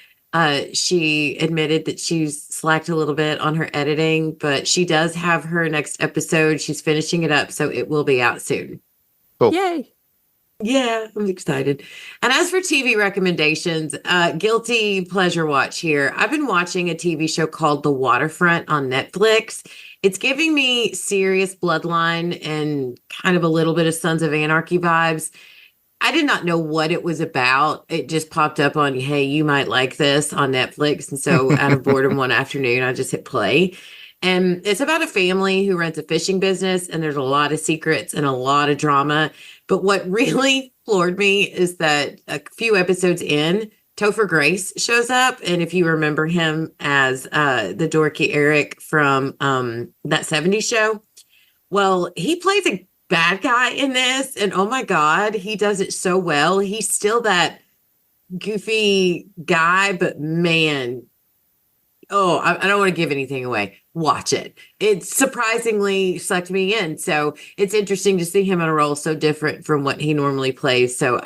[SPEAKER 3] She admitted that she's slacked a little bit on her editing, but she does have her next episode. She's finishing it up, so it will be out soon.
[SPEAKER 4] Cool.
[SPEAKER 5] Yay.
[SPEAKER 3] Yeah, I'm excited. And as for TV recommendations, guilty pleasure watch here. I've been watching a TV show called The Waterfront on Netflix. It's giving me serious Bloodline and kind of a little bit of Sons of Anarchy vibes. I did not know what it was about. It just popped up on, hey, you might like this on Netflix. And so out of boredom one afternoon, I just hit play. And it's about a family who runs a fishing business, and there's a lot of secrets and a lot of drama. But what really floored me is that a few episodes in, Topher Grace shows up. And if you remember him as the dorky Eric from that 70s show, well, he plays a bad guy in this. And oh my God, he does it so well. He's still that goofy guy, but man, I don't want to give anything away. Watch it. It surprisingly sucked me in. So it's interesting to see him in a role so different from what he normally plays. So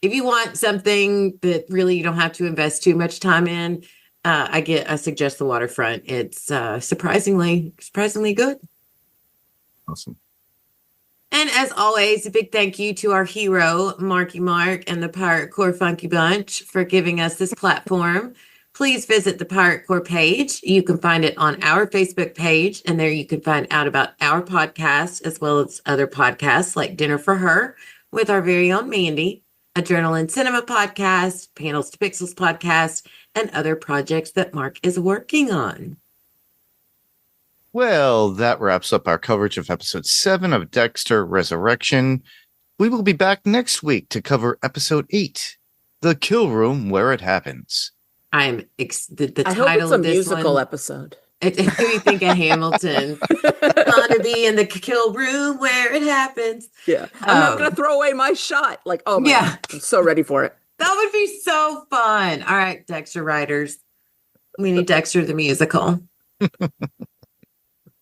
[SPEAKER 3] if you want something that really you don't have to invest too much time in, I suggest The Waterfront. It's surprisingly good.
[SPEAKER 4] Awesome.
[SPEAKER 3] And as always, a big thank you to our hero, Marky Mark and the Pirate Core Funky Bunch for giving us this platform. Please visit the Pirate Core page. You can find it on our Facebook page, and there you can find out about our podcast as well as other podcasts like Dinner for Her with our very own Mandy, Adrenaline Cinema podcast, Panels to Pixels podcast, and other projects that Mark is working on.
[SPEAKER 4] Well, that wraps up our coverage of episode 7 of Dexter Resurrection. We will be back next week to cover episode 8, The Kill Room Where It Happens.
[SPEAKER 3] The
[SPEAKER 5] I
[SPEAKER 3] title
[SPEAKER 5] hope it's
[SPEAKER 3] of
[SPEAKER 5] a
[SPEAKER 3] this
[SPEAKER 5] musical
[SPEAKER 3] one,
[SPEAKER 5] episode.
[SPEAKER 3] it made me think of Hamilton. Gonna be in the kill room where it happens.
[SPEAKER 5] Yeah. I'm not going to throw away my shot. Like, oh, man,
[SPEAKER 3] Yeah.
[SPEAKER 5] I'm so ready for it.
[SPEAKER 3] That would be so fun. All right, Dexter writers. We need Dexter the musical.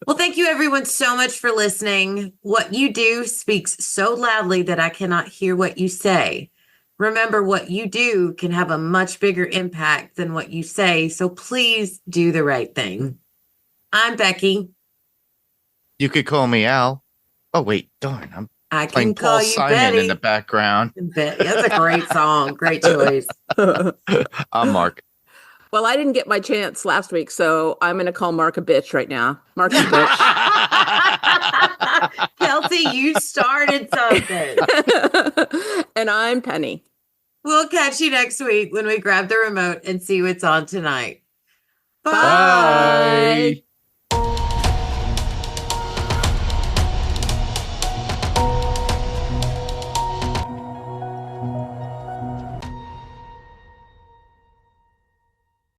[SPEAKER 3] Well, thank you everyone so much for listening. What you do speaks so loudly that I cannot hear what you say. Remember, what you do can have a much bigger impact than what you say, so please do the right thing. I'm Becky.
[SPEAKER 4] You could call me Al. Oh, wait, darn. I'm
[SPEAKER 3] I
[SPEAKER 4] playing
[SPEAKER 3] can call
[SPEAKER 4] Paul
[SPEAKER 3] you
[SPEAKER 4] Simon
[SPEAKER 3] Betty.
[SPEAKER 4] in the background.
[SPEAKER 3] That's a great song. Great choice.
[SPEAKER 4] I'm Mark.
[SPEAKER 5] Well, I didn't get my chance last week, so I'm going to call Mark a bitch right now. Mark's a bitch.
[SPEAKER 3] Kelsey, you started something.
[SPEAKER 5] And I'm Penny.
[SPEAKER 3] We'll catch you next week when we grab the remote and see what's on tonight. Bye.
[SPEAKER 4] Bye.